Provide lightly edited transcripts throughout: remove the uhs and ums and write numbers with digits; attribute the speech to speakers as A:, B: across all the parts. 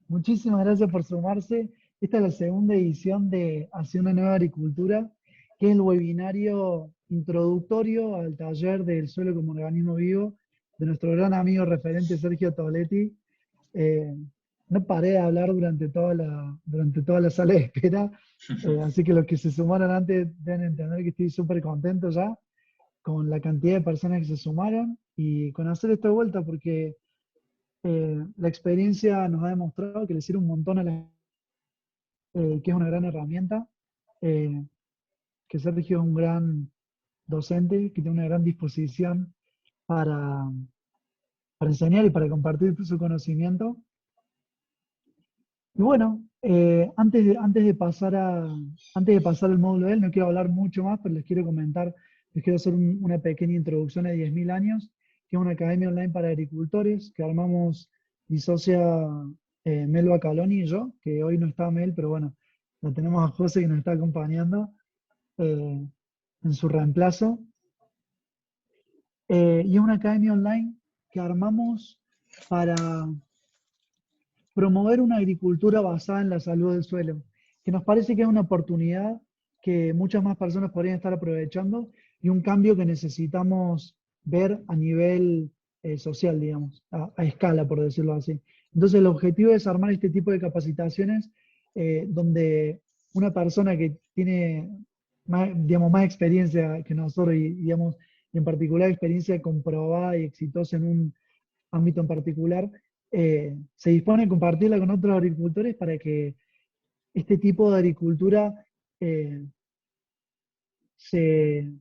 A: Muchísimas gracias por sumarse. Esta es la segunda edición de Hacia una nueva agricultura, que es el webinario introductorio al taller del suelo como organismo vivo de nuestro gran amigo referente Sergio Toletti. Eh, no paré de hablar durante toda la sala de espera, así que los que se sumaron antes deben entender que estoy súper contento ya con la cantidad de personas que se sumaron y con hacer esta vuelta porque la experiencia nos ha demostrado que le sirve un montón que es una gran herramienta, eh, que Sergio es un gran docente, que tiene una gran disposición para, para enseñar y para compartir su conocimiento. Y bueno, antes de pasar al módulo de él, no quiero hablar mucho más, pero les quiero comentar, les quiero hacer una pequeña introducción a 10.000 años, que es una academia online para agricultores, que armamos mi socia Melba Caloni y yo, que hoy no está Mel, pero bueno, la tenemos a José que nos está acompañando eh, en su reemplazo. Y es una academia online que armamos para promover una agricultura basada en la salud del suelo, que nos parece que es una oportunidad que muchas más personas podrían estar aprovechando y un cambio que necesitamos ver a nivel social, digamos, a escala, por decirlo así. Entonces, el objetivo es armar este tipo de capacitaciones donde una persona que tiene más, digamos, más experiencia que nosotros y, digamos, y en particular experiencia comprobada y exitosa en un ámbito en particular, se dispone a compartirla con otros agricultores para que este tipo de agricultura eh, se,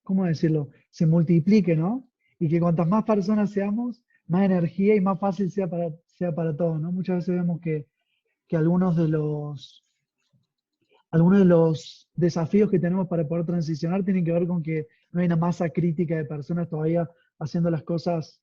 A: ¿cómo decirlo?, se multiplique, ¿no? Y que cuantas más personas seamos, más energía y más fácil sea para todos, ¿no? Muchas veces vemos que algunos de los desafíos que tenemos para poder transicionar tienen que ver con que no hay una masa crítica de personas todavía haciendo las cosas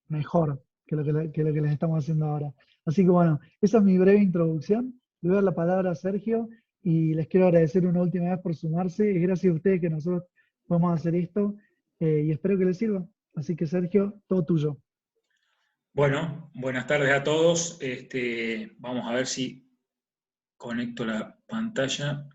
A: mejor que lo que les estamos haciendo ahora. Así que bueno, esa es mi breve introducción. Le voy a dar la palabra a Sergio y les quiero agradecer una última vez por sumarse. Es gracias a ustedes que nosotros podemos hacer esto y espero que les sirva. Así que Sergio, todo tuyo.
B: Bueno, buenas tardes a todos. Vamos a ver si conecto la pantalla.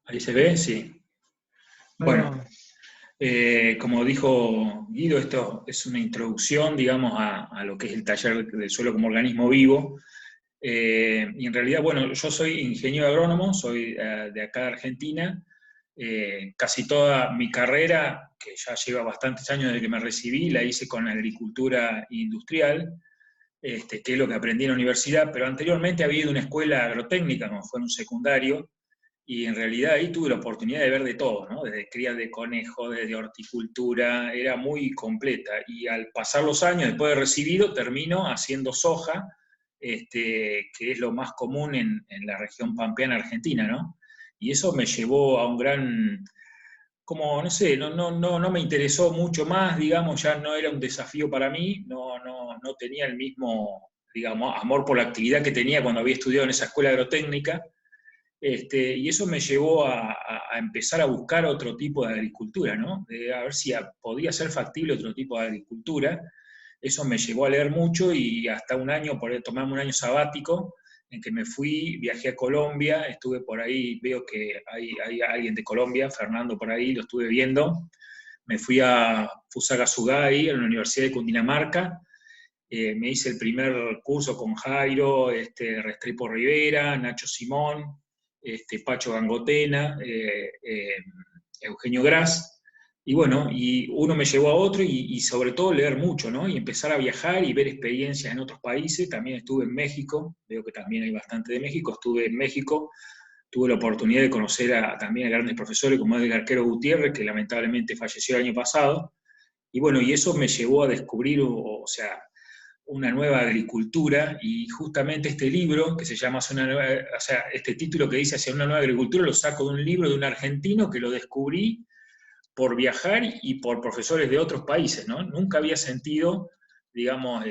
B: ¿Ahí se ve? Sí.
A: Ahí
B: Bueno,
A: va.
B: como dijo Guido, esto es una introducción, digamos, a lo que es el taller del suelo como organismo vivo. Y en realidad, bueno, yo soy ingeniero agrónomo, soy de acá de Argentina. Casi toda mi carrera, que ya lleva bastantes años desde que me recibí, la hice con agricultura industrial, que es lo que aprendí en la universidad, pero anteriormente había ido a una escuela agrotécnica, como fue en un secundario, y en realidad ahí tuve la oportunidad de ver de todo, ¿no? Desde cría de conejo, desde horticultura, era muy completa. Y al pasar los años, después de recibido, termino haciendo soja, que es lo más común en la región pampeana argentina, ¿no? Y eso me llevó a un gran, como, no sé, no me interesó mucho más, digamos, ya no era un desafío para mí, no tenía el mismo, digamos, amor por la actividad que tenía cuando había estudiado en esa escuela agrotécnica. Y eso me llevó a empezar a buscar otro tipo de agricultura, ¿no? A ver si podía ser factible otro tipo de agricultura. Eso me llevó a leer mucho y hasta un año, tomarme un año sabático, en que me fui, viajé a Colombia, estuve por ahí, veo que hay alguien de Colombia, Fernando por ahí, lo estuve viendo. Me fui a Fusagasugay, en la Universidad de Cundinamarca. Me hice el primer curso con Jairo, Restrepo Rivera, Nacho Simón, Pacho Gangotena, Eugenio Gras, y bueno, y uno me llevó a otro y sobre todo leer mucho, ¿no? Y empezar a viajar y ver experiencias en otros países. También estuve en México, veo que también hay bastante de México, estuve en México, tuve la oportunidad de conocer también a grandes profesores como Edgar Arquero Gutiérrez, que lamentablemente falleció el año pasado, y bueno, y eso me llevó a descubrir, o sea, una nueva agricultura, y justamente este libro que se llama o sea, este título que dice Hacia una nueva agricultura lo saco de un libro de un argentino que lo descubrí por viajar y por profesores de otros países, ¿no? Nunca había sentido, digamos,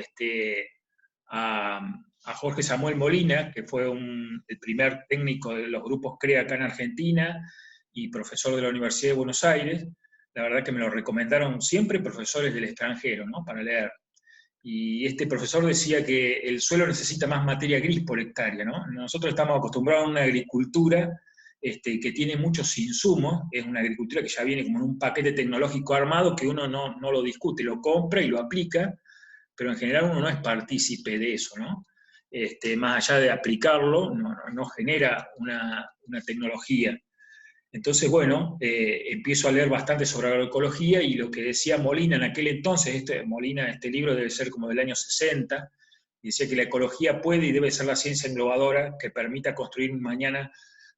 B: a, a Jorge Samuel Molina, que fue el primer técnico de los grupos CREA acá en Argentina y profesor de la Universidad de Buenos Aires. La verdad que me lo recomendaron siempre profesores del extranjero, ¿no? Para leer. Y este profesor decía que el suelo necesita más materia gris por hectárea, ¿no? Nosotros estamos acostumbrados a una agricultura que tiene muchos insumos, es una agricultura que ya viene como en un paquete tecnológico armado que uno no lo discute, lo compra y lo aplica, pero en general uno no es partícipe de eso, ¿no? Más allá de aplicarlo, no genera una tecnología. Entonces, bueno, empiezo a leer bastante sobre agroecología y lo que decía Molina en aquel entonces, Molina, este libro debe ser como del año 60, y decía que la ecología puede y debe ser la ciencia englobadora que permita construir un mañana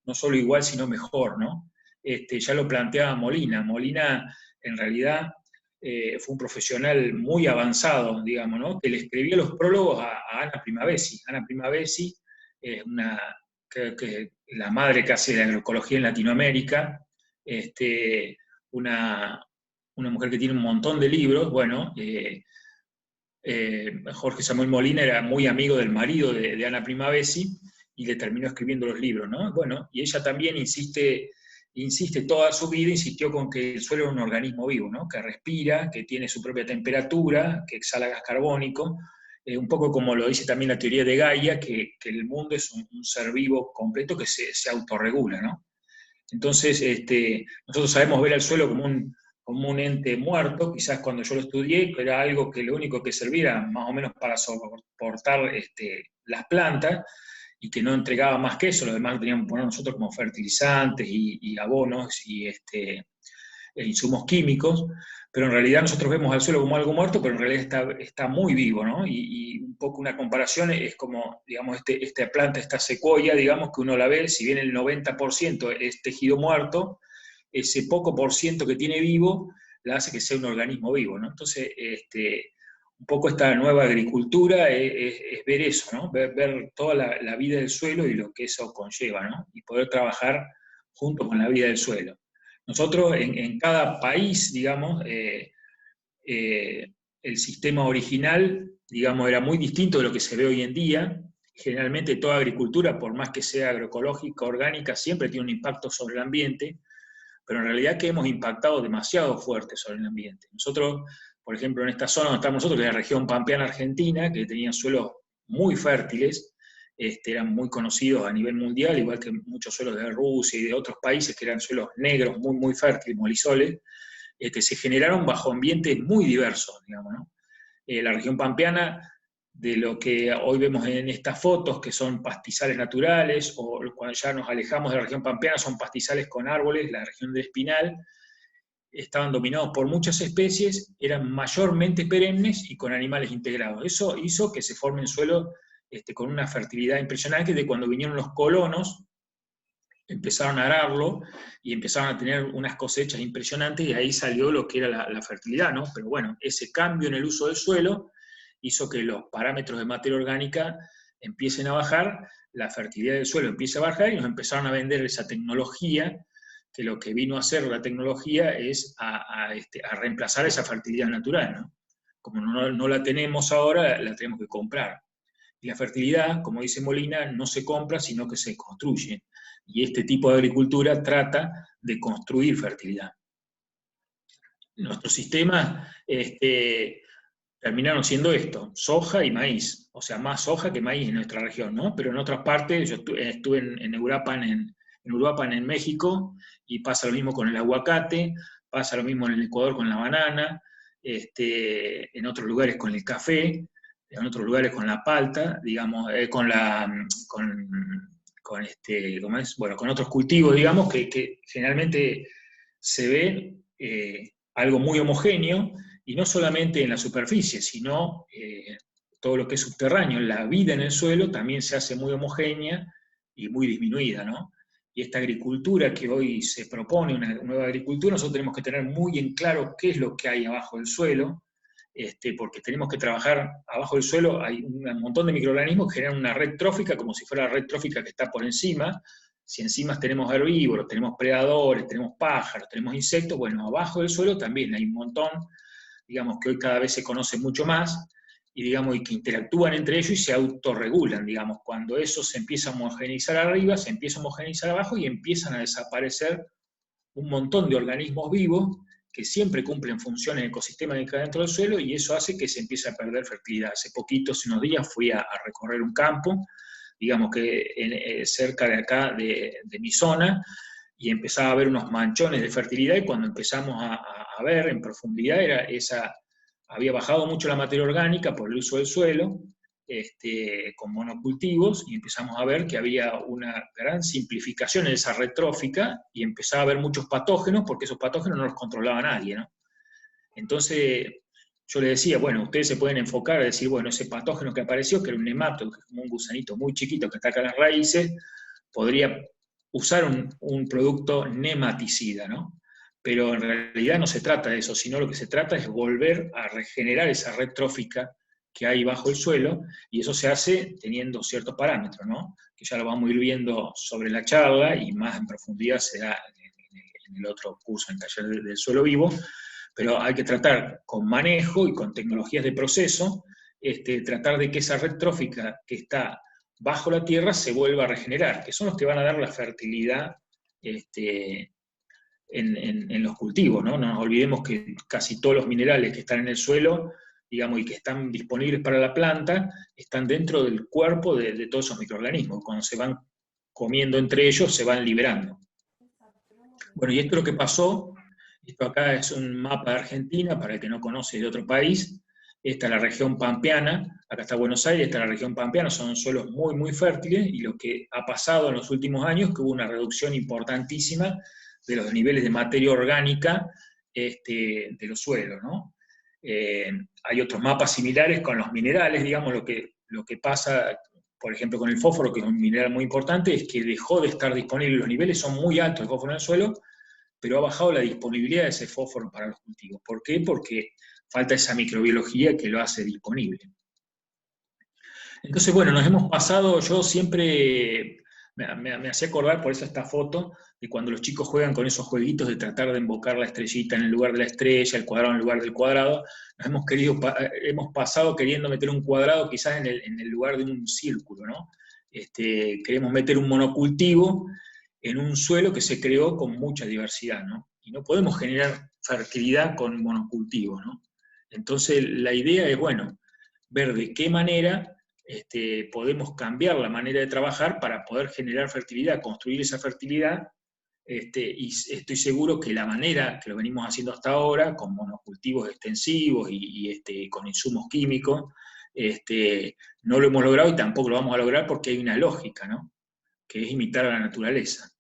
B: no solo igual, sino mejor, ¿no? Ya lo planteaba Molina. Molina, en realidad, fue un profesional muy avanzado, digamos, ¿no? Que le escribía los prólogos a Ana Primavesi. Ana Primavesi es creo que la madre casi de la agroecología en Latinoamérica, una mujer que tiene un montón de libros. Bueno, Jorge Samuel Molina era muy amigo del marido de Ana Primavesi y le terminó escribiendo los libros, ¿no? Bueno, y ella también insiste toda su vida, insistió con que el suelo es un organismo vivo, ¿no? Que respira, que tiene su propia temperatura, que exhala gas carbónico, un poco como lo dice también la teoría de Gaia, que el mundo es un ser vivo completo que se autorregula, ¿no? Entonces, nosotros sabemos ver al suelo como un ente muerto. Quizás cuando yo lo estudié era algo que lo único que servía más o menos para soportar las plantas, y que no entregaba más que eso, lo demás lo teníamos que poner nosotros como fertilizantes y abonos y insumos químicos, pero en realidad nosotros vemos al suelo como algo muerto, pero en realidad está muy vivo, ¿no? Y un poco una comparación es como, digamos, esta planta, esta secuoya, digamos, que uno la ve, si bien el 90% es tejido muerto, ese poco por ciento que tiene vivo la hace que sea un organismo vivo, ¿no? Entonces, un poco esta nueva agricultura es ver eso, ¿no? Ver toda la vida del suelo y lo que eso conlleva, ¿no? Y poder trabajar junto con la vida del suelo. Nosotros en cada país, digamos, el sistema original, digamos, era muy distinto de lo que se ve hoy en día. Generalmente toda agricultura, por más que sea agroecológica, orgánica, siempre tiene un impacto sobre el ambiente, pero en realidad que hemos impactado demasiado fuerte sobre el ambiente. Nosotros, por ejemplo, en esta zona donde estamos nosotros, que es la región pampeana argentina, que tenía suelos muy fértiles, eran muy conocidos a nivel mundial, igual que muchos suelos de Rusia y de otros países que eran suelos negros, muy, muy fértiles, molisoles, se generaron bajo ambientes muy diversos, digamos, ¿no? La región pampeana, de lo que hoy vemos en estas fotos, que son pastizales naturales, o cuando ya nos alejamos de la región pampeana, son pastizales con árboles, la región del Espinal, estaban dominados por muchas especies, eran mayormente perennes y con animales integrados. Eso hizo que se formen suelos con una fertilidad impresionante. De cuando vinieron los colonos, empezaron a ararlo y empezaron a tener unas cosechas impresionantes, y ahí salió lo que era la fertilidad, ¿no? Pero bueno, ese cambio en el uso del suelo hizo que los parámetros de materia orgánica empiecen a bajar, la fertilidad del suelo empieza a bajar, y nos empezaron a vender esa tecnología, que lo que vino a hacer la tecnología es a reemplazar esa fertilidad natural, ¿no? Como no la tenemos ahora, la tenemos que comprar. Y la fertilidad, como dice Molina, no se compra, sino que se construye. Y este tipo de agricultura trata de construir fertilidad. Nuestros sistemas terminaron siendo esto, soja y maíz, o sea, más soja que maíz en nuestra región, ¿no? Pero en otras partes, yo estuve en Uruapan, en México, y pasa lo mismo con el aguacate, pasa lo mismo en el Ecuador con la banana, en otros lugares con el café, en otros lugares con la palta, digamos, con otros cultivos, digamos, que generalmente se ve algo muy homogéneo, y no solamente en la superficie, sino todo lo que es subterráneo. La vida en el suelo también se hace muy homogénea y muy disminuida, ¿no? Y esta agricultura que hoy se propone, una nueva agricultura, nosotros tenemos que tener muy en claro qué es lo que hay abajo del suelo, porque tenemos que trabajar abajo del suelo. Hay un montón de microorganismos que generan una red trófica, como si fuera la red trófica que está por encima. Si encima tenemos herbívoros, tenemos predadores, tenemos pájaros, tenemos insectos, bueno, abajo del suelo también hay un montón, digamos, que hoy cada vez se conoce mucho más, y que interactúan entre ellos y se autorregulan, digamos. Cuando eso se empieza a homogeneizar arriba, se empieza a homogeneizar abajo y empiezan a desaparecer un montón de organismos vivos que siempre cumplen funciones en el ecosistema que queda dentro del suelo, y eso hace que se empiece a perder fertilidad. Hace poquitos, unos días, fui a recorrer un campo, digamos que cerca de acá, de mi zona, y empezaba a haber unos manchones de fertilidad, y cuando empezamos a ver en profundidad, había bajado mucho la materia orgánica por el uso del suelo, con monocultivos, y empezamos a ver que había una gran simplificación en esa red trófica, y empezaba a haber muchos patógenos, porque esos patógenos no los controlaba nadie, ¿no? Entonces, yo le decía, bueno, ustedes se pueden enfocar a decir, bueno, ese patógeno que apareció, que era un nemato, que es como un gusanito muy chiquito que ataca las raíces, podría usar un producto nematicida, ¿no? Pero en realidad no se trata de eso, sino lo que se trata es volver a regenerar esa red trófica que hay bajo el suelo, y eso se hace teniendo ciertos parámetros, ¿no? Que ya lo vamos a ir viendo sobre la charla, y más en profundidad será en el otro curso, en el taller del suelo vivo, pero hay que tratar con manejo y con tecnologías de proceso, tratar de que esa red trófica que está bajo la tierra se vuelva a regenerar, que son los que van a dar la fertilidad en los cultivos, ¿no? No nos olvidemos que casi todos los minerales que están en el suelo, digamos, y que están disponibles para la planta, están dentro del cuerpo de todos esos microorganismos. Cuando se van comiendo entre ellos, se van liberando. Bueno, y esto es lo que pasó. Esto acá es un mapa de Argentina, para el que no conoce de otro país. Esta es la región pampeana, acá está Buenos Aires, esta es la región pampeana, son suelos muy, muy fértiles, y lo que ha pasado en los últimos años es que hubo una reducción importantísima de los niveles de materia orgánica de los suelos, ¿no? Hay otros mapas similares con los minerales, digamos, lo que pasa, por ejemplo, con el fósforo, que es un mineral muy importante, es que dejó de estar disponible, los niveles son muy altos de fósforo en el suelo, pero ha bajado la disponibilidad de ese fósforo para los cultivos. ¿Por qué? Porque falta esa microbiología que lo hace disponible. Entonces, bueno, nos hemos pasado, yo siempre me hacía acordar, por eso esta foto, de cuando los chicos juegan con esos jueguitos de tratar de invocar la estrellita en el lugar de la estrella, el cuadrado en el lugar del cuadrado. Nos hemos pasado queriendo meter un cuadrado quizás en el lugar de un círculo, ¿no? Queremos meter un monocultivo en un suelo que se creó con mucha diversidad, ¿no? Y no podemos generar fertilidad con monocultivos, ¿no? Entonces la idea es, bueno, ver de qué manera podemos cambiar la manera de trabajar para poder generar fertilidad, construir esa fertilidad, y estoy seguro que la manera que lo venimos haciendo hasta ahora, con monocultivos extensivos y con insumos químicos, no lo hemos logrado, y tampoco lo vamos a lograr, porque hay una lógica, ¿no? Que es imitar a la naturaleza.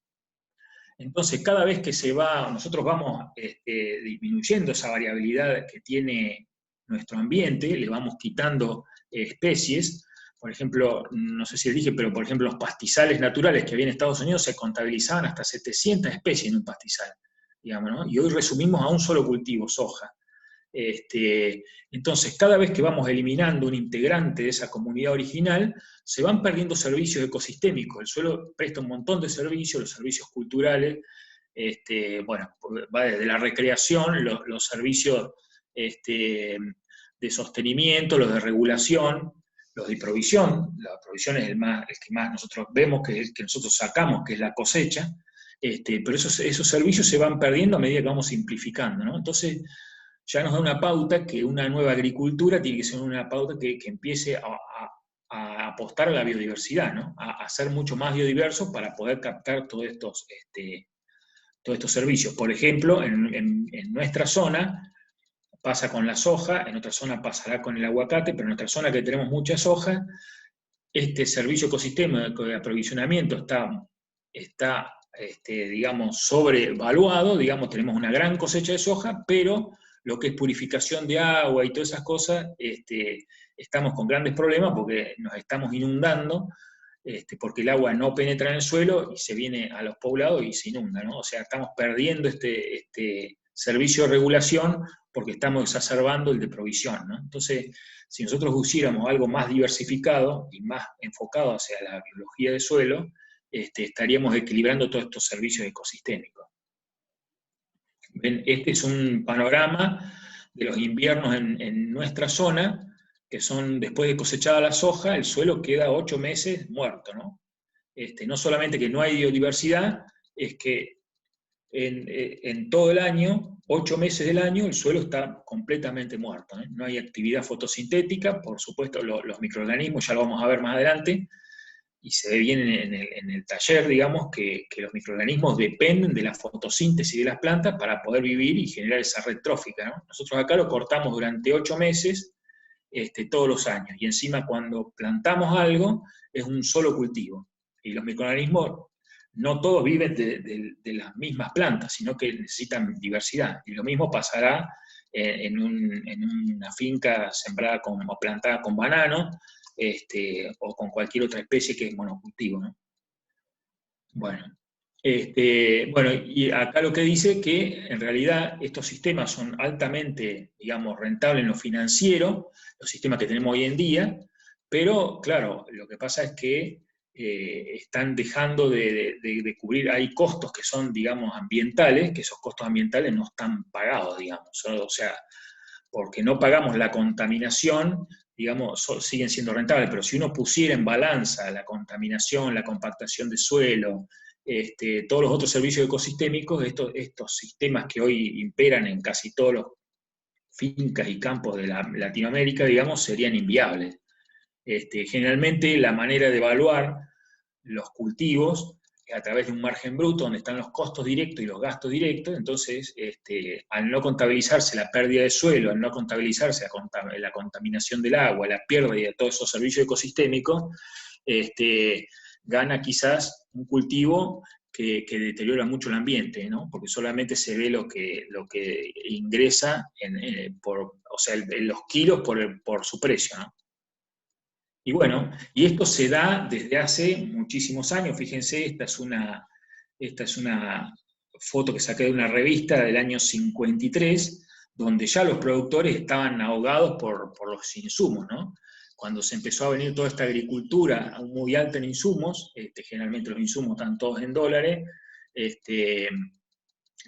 B: Entonces, cada vez que nosotros vamos disminuyendo esa variabilidad que tiene nuestro ambiente, le vamos quitando especies. Por ejemplo, no sé si les dije, pero por ejemplo los pastizales naturales que había en Estados Unidos se contabilizaban hasta 700 especies en un pastizal, digamos, ¿no? Y hoy resumimos a un solo cultivo, soja. Entonces, cada vez que vamos eliminando un integrante de esa comunidad original, se van perdiendo servicios ecosistémicos. El suelo presta un montón de servicios, los servicios culturales, bueno, va desde la recreación, los servicios de sostenimiento, los de regulación, los de provisión. La provisión es el que más nosotros vemos, que es el que nosotros sacamos, que es la cosecha, pero esos servicios se van perdiendo a medida que vamos simplificando, ¿no? Entonces, ya nos da una pauta que una nueva agricultura tiene que ser una pauta que empiece a apostar a la biodiversidad, ¿no? A ser mucho más biodiverso para poder captar todos estos servicios. Por ejemplo, en nuestra zona pasa con la soja, en otra zona pasará con el aguacate, pero en nuestra zona, que tenemos mucha soja, este servicio ecosistémico de aprovisionamiento está digamos, sobrevaluado, digamos, tenemos una gran cosecha de soja, pero lo que es purificación de agua y todas esas cosas, estamos con grandes problemas porque nos estamos inundando, porque el agua no penetra en el suelo y se viene a los poblados y se inunda, ¿no? O sea, estamos perdiendo este servicio de regulación porque estamos exacerbando el de provisión, ¿no? Entonces, si nosotros pusiéramos algo más diversificado y más enfocado hacia la biología del suelo, estaríamos equilibrando todos estos servicios ecosistémicos. Ven, este es un panorama de los inviernos en nuestra zona, que son después de cosechada la soja, el suelo queda 8 meses muerto, ¿no? No solamente que no hay biodiversidad, es que en todo el año, 8 meses del año, el suelo está completamente muerto, ¿eh? No hay actividad fotosintética, por supuesto, los microorganismos, ya lo vamos a ver más adelante, y se ve bien en el taller, digamos, que los microorganismos dependen de la fotosíntesis de las plantas para poder vivir y generar esa red trófica, ¿no? Nosotros acá lo cortamos durante 8 meses, todos los años, y encima cuando plantamos algo, es un solo cultivo. Y los microorganismos no todos viven de las mismas plantas, sino que necesitan diversidad. Y lo mismo pasará en una finca sembrada o plantada con banano, o con cualquier otra especie que es monocultivo, ¿no? Bueno, bueno, y acá lo que dice que en realidad estos sistemas son altamente, digamos, rentables en lo financiero, los sistemas que tenemos hoy en día, pero claro, lo que pasa es que están dejando de cubrir, hay costos que son, digamos, ambientales, que esos costos ambientales no están pagados, digamos, o sea, porque no pagamos la contaminación, digamos, siguen siendo rentables, pero si uno pusiera en balanza la contaminación, la compactación de suelo, todos los otros servicios ecosistémicos, estos sistemas que hoy imperan en casi todos los fincas y campos de Latinoamérica, digamos, serían inviables. Generalmente la manera de evaluar los cultivos a través de un margen bruto donde están los costos directos y los gastos directos, entonces al no contabilizarse la pérdida de suelo, al no contabilizarse la contaminación del agua, la pérdida de todos esos servicios ecosistémicos, gana quizás un cultivo que deteriora mucho el ambiente, ¿no? Porque solamente se ve lo que ingresa o sea, los kilos por su precio, ¿no? Y bueno, y esto se da desde hace muchísimos años. Fíjense, esta es una foto que saqué de una revista del año 53, donde ya los productores estaban ahogados por los insumos, ¿no? Cuando se empezó a venir toda esta agricultura muy alta en insumos, generalmente los insumos están todos en dólares,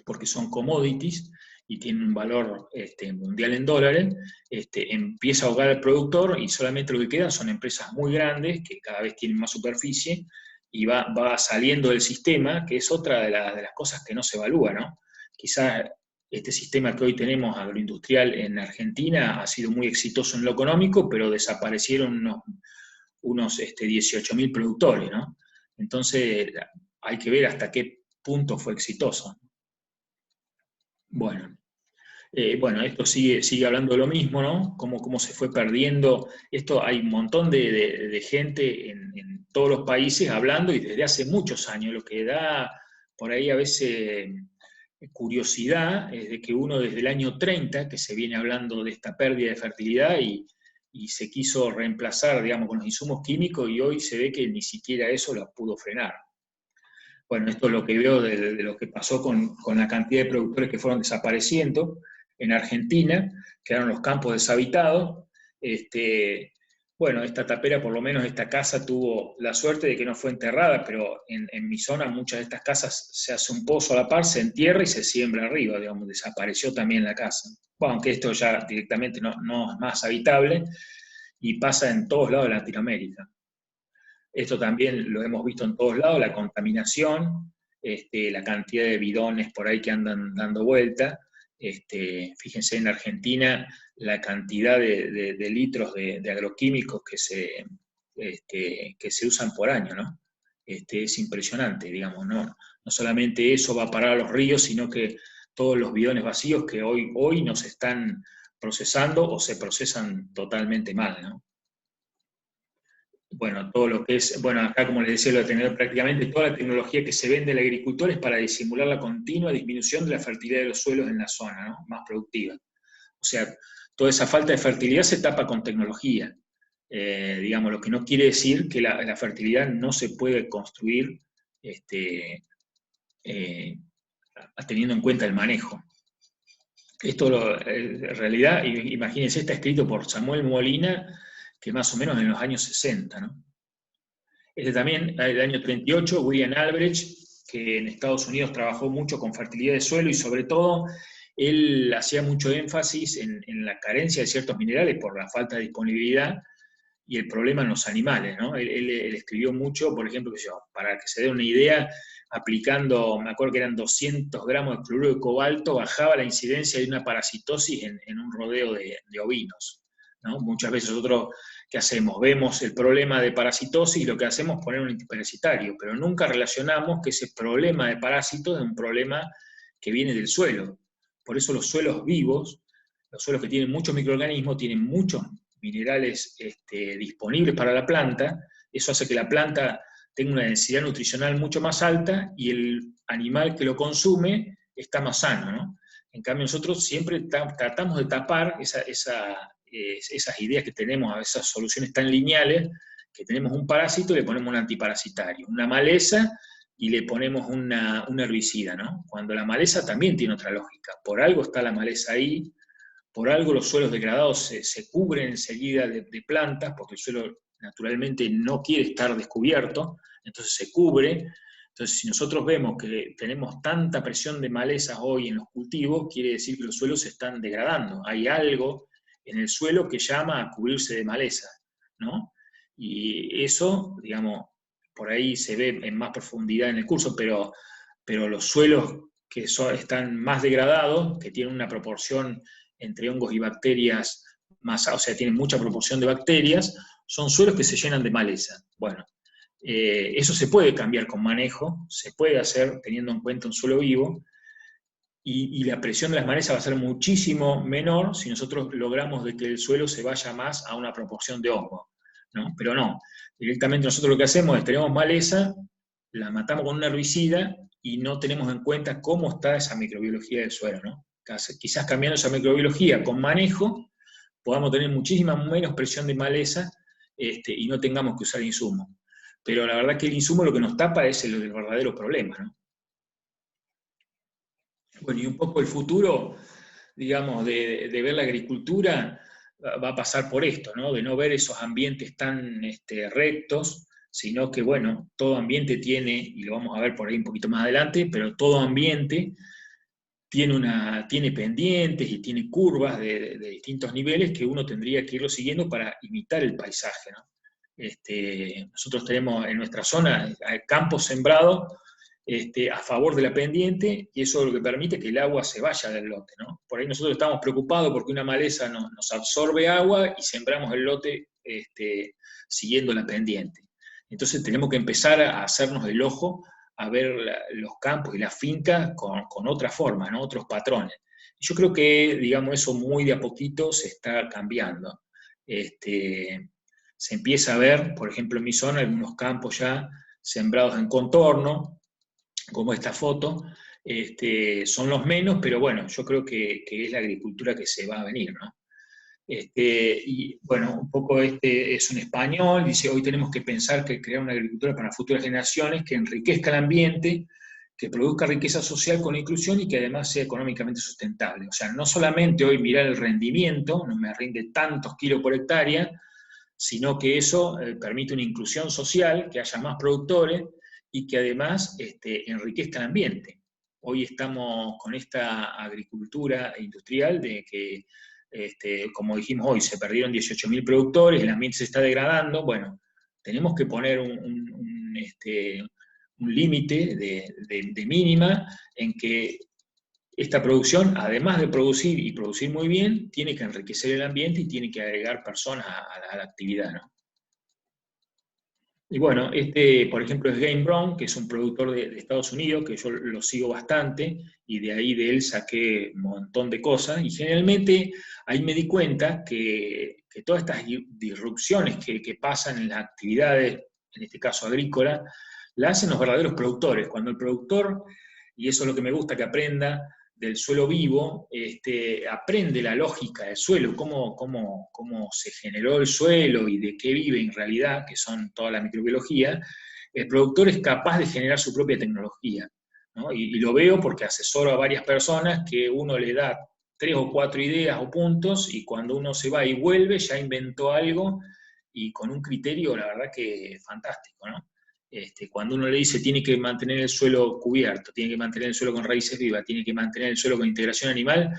B: porque son commodities y tienen un valor mundial en dólares, empieza a ahogar al productor y solamente lo que quedan son empresas muy grandes que cada vez tienen más superficie y va saliendo del sistema, que es otra de las cosas que no se evalúa, ¿no? Quizás este sistema que hoy tenemos agroindustrial en Argentina ha sido muy exitoso en lo económico, pero desaparecieron unos 18.000 productores, ¿no? Entonces hay que ver hasta qué punto fue exitoso. Bueno, esto sigue hablando de lo mismo, ¿no? Cómo se fue perdiendo. Esto hay un montón de gente en todos los países hablando y desde hace muchos años. Lo que da por ahí a veces curiosidad es de que uno desde el año 30, que se viene hablando de esta pérdida de fertilidad y se quiso reemplazar, digamos, con los insumos químicos y hoy se ve que ni siquiera eso lo pudo frenar. Bueno, esto es lo que veo de lo que pasó con la cantidad de productores que fueron desapareciendo. En Argentina quedaron los campos deshabitados. Bueno, esta tapera, por lo menos esta casa, tuvo la suerte de que no fue enterrada, pero en mi zona muchas de estas casas se hace un pozo a la par, se entierra y se siembra arriba, digamos, desapareció también la casa. Bueno, aunque esto ya directamente no es más habitable y pasa en todos lados de Latinoamérica. Esto también lo hemos visto en todos lados, la contaminación, la cantidad de bidones por ahí que andan dando vuelta. Fíjense en Argentina la cantidad de litros de agroquímicos que se usan por año, ¿no? Es impresionante, digamos, no solamente eso va a parar a los ríos, sino que todos los bidones vacíos que hoy no se están procesando o se procesan totalmente mal, ¿no? Bueno, todo lo que es, bueno, acá como les decía, lo de tener prácticamente toda la tecnología que se vende al agricultor es para disimular la continua disminución de la fertilidad de los suelos en la zona, ¿no? Más productiva. O sea, toda esa falta de fertilidad se tapa con tecnología. Digamos, lo que no quiere decir que la fertilidad no se puede construir teniendo en cuenta el manejo. Esto, en realidad, imagínense, está escrito por Samuel Molina, que más o menos en los años 60, ¿no? También, el año 38, William Albrecht, que en Estados Unidos trabajó mucho con fertilidad de suelo y sobre todo él hacía mucho énfasis en la carencia de ciertos minerales por la falta de disponibilidad y el problema en los animales, ¿no? Él escribió mucho, por ejemplo, para que se dé una idea, aplicando, me acuerdo que eran 200 gramos de cloruro de cobalto, bajaba la incidencia de una parasitosis en un rodeo de ovinos, ¿no? Muchas veces nosotros, ¿qué hacemos? Vemos el problema de parasitosis y lo que hacemos es poner un antiparasitario, pero nunca relacionamos que ese problema de parásitos es un problema que viene del suelo. Por eso los suelos vivos, los suelos que tienen muchos microorganismos, tienen muchos minerales disponibles para la planta, eso hace que la planta tenga una densidad nutricional mucho más alta y el animal que lo consume está más sano, ¿no? En cambio nosotros siempre tratamos de tapar esas ideas que tenemos, esas soluciones tan lineales, que tenemos un parásito y le ponemos un antiparasitario, una maleza y le ponemos un herbicida, ¿no? Cuando la maleza también tiene otra lógica, por algo está la maleza ahí, por algo los suelos degradados se cubren enseguida de plantas, porque el suelo naturalmente no quiere estar descubierto, entonces se cubre. Entonces, si nosotros vemos que tenemos tanta presión de malezas hoy en los cultivos, quiere decir que los suelos se están degradando. Hay algo en el suelo que llama a cubrirse de maleza, ¿no? Y eso, digamos, por ahí se ve en más profundidad en el curso, pero los suelos que están más degradados, que tienen una proporción entre hongos y bacterias más, o sea, tienen mucha proporción de bacterias, son suelos que se llenan de maleza. Bueno, eso se puede cambiar con manejo, se puede hacer teniendo en cuenta un suelo vivo, y la presión de las malezas va a ser muchísimo menor si nosotros logramos de que el suelo se vaya más a una proporción de hongo, ¿no? Pero no, directamente nosotros lo que hacemos es, tenemos maleza, la matamos con un herbicida y no tenemos en cuenta cómo está esa microbiología del suelo, ¿no? Quizás cambiando esa microbiología con manejo, podamos tener muchísima menos presión de maleza y no tengamos que usar insumos. Pero la verdad que el insumo lo que nos tapa es el verdadero problema, ¿no? Bueno, y un poco el futuro, digamos, de ver la agricultura va a pasar por esto, ¿no? De no ver esos ambientes tan rectos, sino que, bueno, todo ambiente tiene, y lo vamos a ver por ahí un poquito más adelante, pero todo ambiente tiene pendientes y tiene curvas de distintos niveles que uno tendría que irlo siguiendo para imitar el paisaje, ¿no? Nosotros tenemos en nuestra zona campos sembrados a favor de la pendiente, y eso es lo que permite que el agua se vaya del lote, ¿no? Por ahí nosotros estamos preocupados porque una maleza nos absorbe agua y sembramos el lote siguiendo la pendiente. Entonces tenemos que empezar a hacernos el ojo a ver los campos y las fincas con otra forma, ¿no? Otros patrones. Yo creo que, digamos, eso muy de a poquito se está cambiando. Se empieza a ver, por ejemplo, en mi zona, algunos campos ya sembrados en contorno, como esta foto, son los menos, pero bueno, yo creo que es la agricultura que se va a venir, ¿no? Y bueno, un poco es un español, dice, hoy tenemos que pensar que crear una agricultura para futuras generaciones que enriquezca el ambiente, que produzca riqueza social con inclusión y que además sea económicamente sustentable. O sea, no solamente hoy mirar el rendimiento, no me rinde tantos kilos por hectárea, sino que eso permite una inclusión social, que haya más productores y que además enriquezca el ambiente. Hoy estamos con esta agricultura industrial de que, como dijimos hoy, se perdieron 18.000 productores, el ambiente se está degradando. Bueno, tenemos que poner un límite de mínima en que esta producción, además de producir y producir muy bien, tiene que enriquecer el ambiente y tiene que agregar personas a la actividad, ¿no? Y bueno, por ejemplo, es Game Brown, que es un productor de Estados Unidos, que yo lo sigo bastante, y de ahí de él saqué un montón de cosas, y generalmente ahí me di cuenta que todas estas disrupciones que pasan en las actividades, en este caso agrícola, la hacen los verdaderos productores. Cuando el productor, y eso es lo que me gusta que aprenda, del suelo vivo, aprende la lógica del suelo, cómo se generó el suelo y de qué vive en realidad, que son toda la microbiología, el productor es capaz de generar su propia tecnología, ¿no? Y lo veo porque asesoro a varias personas que uno le da 3 o 4 ideas o puntos, y cuando uno se va y vuelve ya inventó algo, y con un criterio, la verdad que fantástico, ¿no? Cuando uno le dice tiene que mantener el suelo cubierto, tiene que mantener el suelo con raíces vivas, tiene que mantener el suelo con integración animal,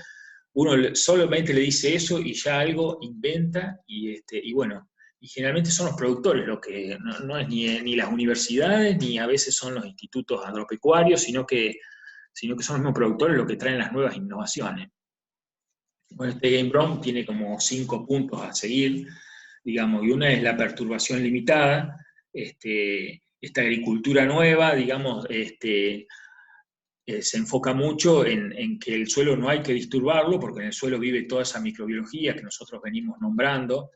B: uno solamente le dice eso y ya algo inventa, y bueno, y generalmente son los productores, lo que no es ni las universidades, ni a veces son los institutos agropecuarios, sino que son los mismos productores los que traen las nuevas innovaciones. Bueno, este Game Brown tiene como 5 puntos a seguir, digamos, y una es la perturbación limitada, esta agricultura nueva, digamos, se enfoca mucho en que el suelo no hay que disturbarlo, porque en el suelo vive toda esa microbiología que nosotros venimos nombrando,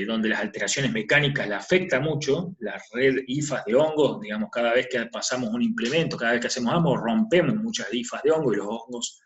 B: donde las alteraciones mecánicas la afecta mucho, la red IFAS de hongos, digamos, cada vez que pasamos un implemento, cada vez que hacemos algo, rompemos muchas IFAS de hongos, y los hongos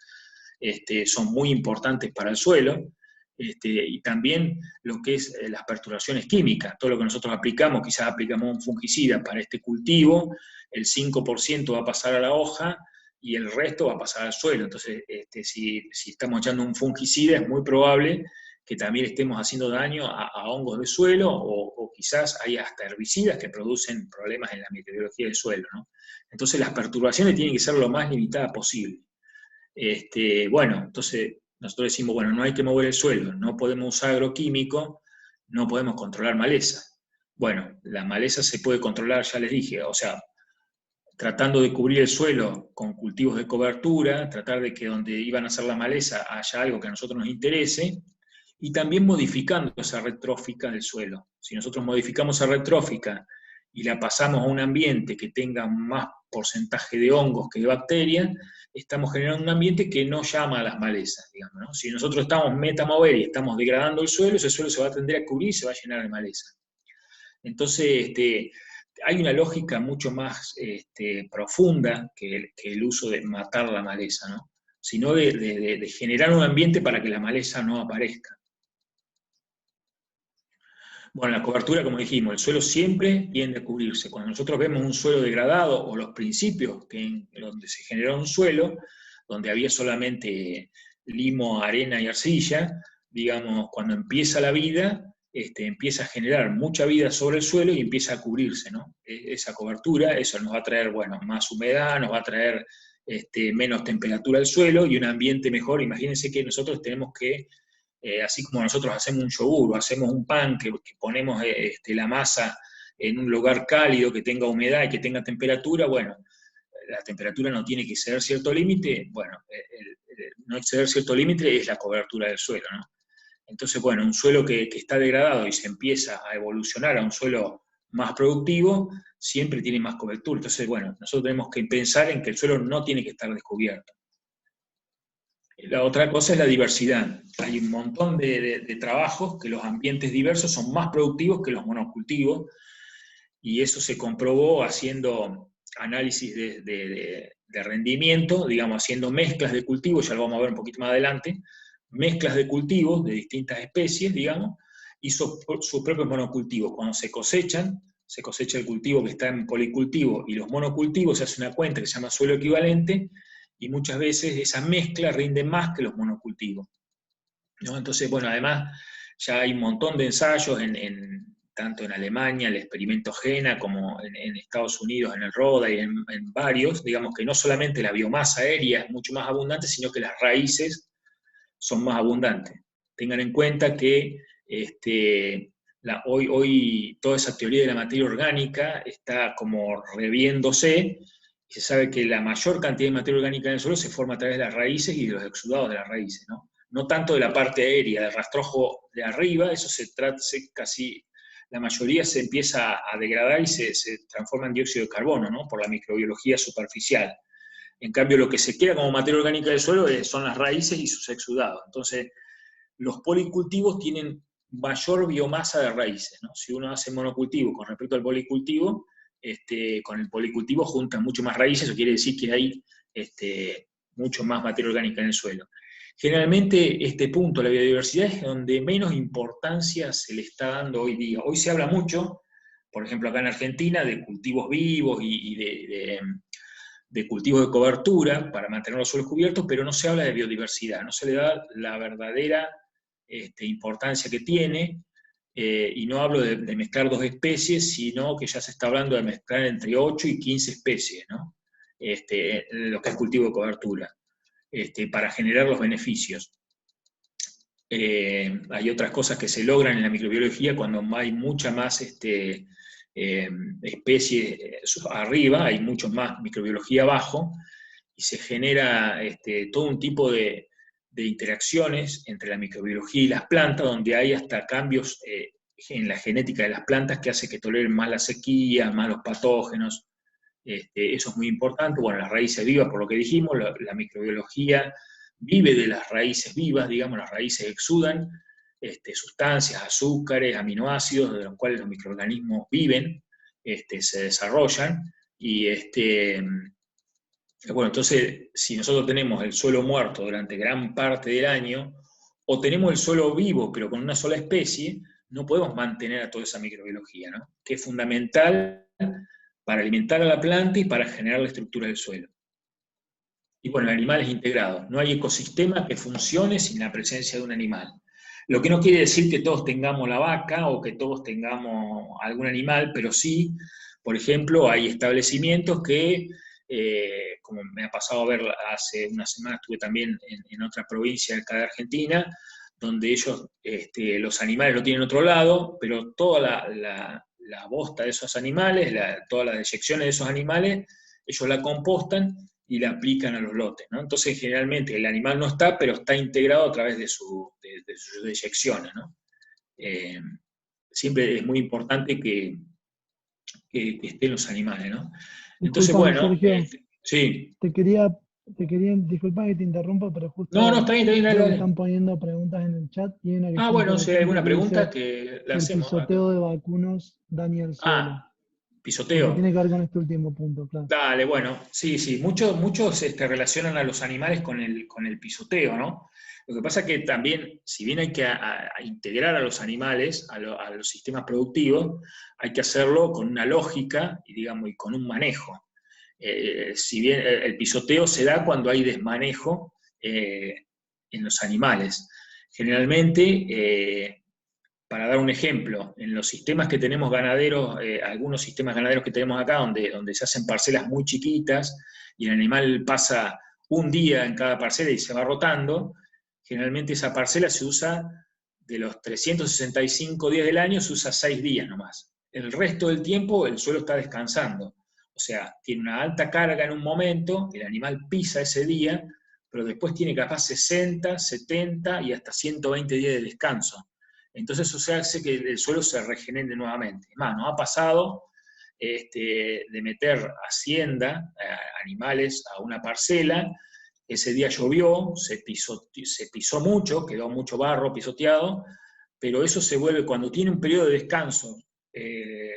B: son muy importantes para el suelo. Y también lo que es las perturbaciones químicas, todo lo que nosotros aplicamos, quizás aplicamos un fungicida para este cultivo, el 5% va a pasar a la hoja y el resto va a pasar al suelo. Entonces, si estamos echando un fungicida, es muy probable que también estemos haciendo daño a hongos de suelo, o quizás hay hasta herbicidas que producen problemas en la microbiología del suelo, ¿no? Entonces, las perturbaciones tienen que ser lo más limitadas posible. Bueno, entonces nosotros decimos, bueno, no hay que mover el suelo, no podemos usar agroquímicos, no podemos controlar maleza. Bueno, la maleza se puede controlar, ya les dije, o sea, tratando de cubrir el suelo con cultivos de cobertura, tratar de que donde iban a hacer la maleza haya algo que a nosotros nos interese, y también modificando esa red trófica del suelo. Si nosotros modificamos esa red trófica y la pasamos a un ambiente que tenga más porcentaje de hongos que de bacterias, estamos generando un ambiente que no llama a las malezas, digamos, ¿no? Si nosotros estamos metamover y estamos degradando el suelo, ese suelo se va a tender a cubrir y se va a llenar de maleza. Entonces, hay una lógica mucho más profunda que el uso de matar la maleza, ¿no? Sino de generar un ambiente para que la maleza no aparezca. Bueno, la cobertura, como dijimos, el suelo siempre tiende a cubrirse. Cuando nosotros vemos un suelo degradado, o los principios donde se generó un suelo, donde había solamente limo, arena y arcilla, digamos, cuando empieza la vida, empieza a generar mucha vida sobre el suelo y empieza a cubrirse, ¿no? Esa cobertura, eso nos va a traer, bueno, más humedad, nos va a traer menos temperatura al suelo y un ambiente mejor. Imagínense que nosotros tenemos que así como nosotros hacemos un yogur o hacemos un pan que ponemos la masa en un lugar cálido, que tenga humedad y que tenga temperatura, bueno, la temperatura no tiene que exceder cierto límite, bueno, no exceder cierto límite es la cobertura del suelo, ¿no? Entonces, bueno, un suelo que está degradado y se empieza a evolucionar a un suelo más productivo, siempre tiene más cobertura. Entonces, bueno, nosotros tenemos que pensar en que el suelo no tiene que estar descubierto. La otra cosa es la diversidad. Hay un montón de trabajos que los ambientes diversos son más productivos que los monocultivos, y eso se comprobó haciendo análisis de rendimiento, digamos, haciendo mezclas de cultivos, ya lo vamos a ver un poquito más adelante, mezclas de cultivos de distintas especies, digamos, y sus propios monocultivos. Cuando se cosecha el cultivo que está en policultivo y los monocultivos, se hace una cuenta que se llama suelo equivalente, y muchas veces esa mezcla rinde más que los monocultivos, ¿no? Entonces, bueno, además ya hay un montón de ensayos, tanto en Alemania, el experimento GENA, como en Estados Unidos, en el RODA y en varios, digamos que no solamente la biomasa aérea es mucho más abundante, sino que las raíces son más abundantes. Tengan en cuenta que hoy toda esa teoría de la materia orgánica está como reviéndose, y se sabe que la mayor cantidad de materia orgánica en el suelo se forma a través de las raíces y de los exudados de las raíces, ¿no? No tanto de la parte aérea, del rastrojo de arriba, eso casi, la mayoría se empieza a degradar y se transforma en dióxido de carbono, ¿no? Por la microbiología superficial. En cambio, lo que se queda como materia orgánica del suelo son las raíces y sus exudados. Entonces, los policultivos tienen mayor biomasa de raíces, ¿no? Si uno hace monocultivo con respecto al policultivo, con el policultivo juntan mucho más raíces, eso quiere decir que hay mucho más materia orgánica en el suelo. Generalmente este punto, la biodiversidad, es donde menos importancia se le está dando hoy día. Hoy se habla mucho, por ejemplo acá en Argentina, de cultivos vivos y de cultivos de cobertura para mantener los suelos cubiertos, pero no se habla de biodiversidad, no se le da la verdadera importancia que tiene, y no hablo de mezclar dos especies, sino que ya se está hablando de mezclar entre 8 y 15 especies, ¿no? Lo que es cultivo de cobertura, para generar los beneficios. Hay otras cosas que se logran en la microbiología cuando hay mucha más especie arriba, hay mucho más microbiología abajo, y se genera todo un tipo de interacciones entre la microbiología y las plantas, donde hay hasta cambios en la genética de las plantas que hace que toleren más la sequía, más los patógenos. Eso es muy importante. Bueno, las raíces vivas, por lo que dijimos, la microbiología vive de las raíces vivas, digamos, las raíces exudan sustancias, azúcares, aminoácidos, de los cuales los microorganismos viven, se desarrollan, y bueno, entonces, si nosotros tenemos el suelo muerto durante gran parte del año, o tenemos el suelo vivo, pero con una sola especie, no podemos mantener a toda esa microbiología, ¿no? Que es fundamental para alimentar a la planta y para generar la estructura del suelo. Y bueno, el animal es integrado. No hay ecosistema que funcione sin la presencia de un animal. Lo que no quiere decir que todos tengamos la vaca o que todos tengamos algún animal, pero sí, por ejemplo, hay establecimientos que, como me ha pasado a ver hace una semana, estuve también en otra provincia acá de Argentina, donde ellos, los animales lo tienen en otro lado, pero toda la bosta de esos animales, todas las deyecciones de esos animales, ellos la compostan y la aplican a los lotes, ¿no? Entonces, generalmente el animal no está, pero está integrado a través de sus deyecciones, ¿no? Siempre es muy importante que estén los animales, ¿no? Entonces,
A: Discúlpame,
B: bueno,
A: Sergio,
B: sí.
A: te quería, disculpa que te interrumpa, pero
B: No, no,
A: justo
B: está bien, dale,
A: veo que
B: dale.
A: están poniendo preguntas en el chat y hay una que
B: Ah,
A: está
B: bueno, si hay
A: interesante
B: alguna
A: que
B: pregunta
A: dice
B: que la
A: que el
B: hacemos acá.
A: pisoteo de vacunos daña el suelo,
B: Ah,
A: porque
B: pisoteo.
A: tiene que ver con este último punto, claro.
B: Dale, bueno, sí, sí, muchos relacionan a los animales con el pisoteo, ¿no? Lo que pasa es que también, si bien hay que a integrar a los animales a los sistemas productivos, hay que hacerlo con una lógica y, digamos, y con un manejo. Si bien el pisoteo se da cuando hay desmanejo en los animales. Generalmente, para dar un ejemplo, en los sistemas que tenemos ganaderos, algunos sistemas ganaderos que tenemos acá, donde se hacen parcelas muy chiquitas y el animal pasa un día en cada parcela y se va rotando, generalmente esa parcela se usa, de los 365 días del año, se usa 6 días nomás. El resto del tiempo el suelo está descansando. O sea, tiene una alta carga en un momento, el animal pisa ese día, pero después tiene capaz 60, 70 y hasta 120 días de descanso. Entonces eso hace que el suelo se regenere nuevamente. Más, nos ha pasado de meter hacienda, animales a una parcela, ese día llovió, se pisó mucho, quedó mucho barro pisoteado, pero eso se vuelve, cuando tiene un periodo de descanso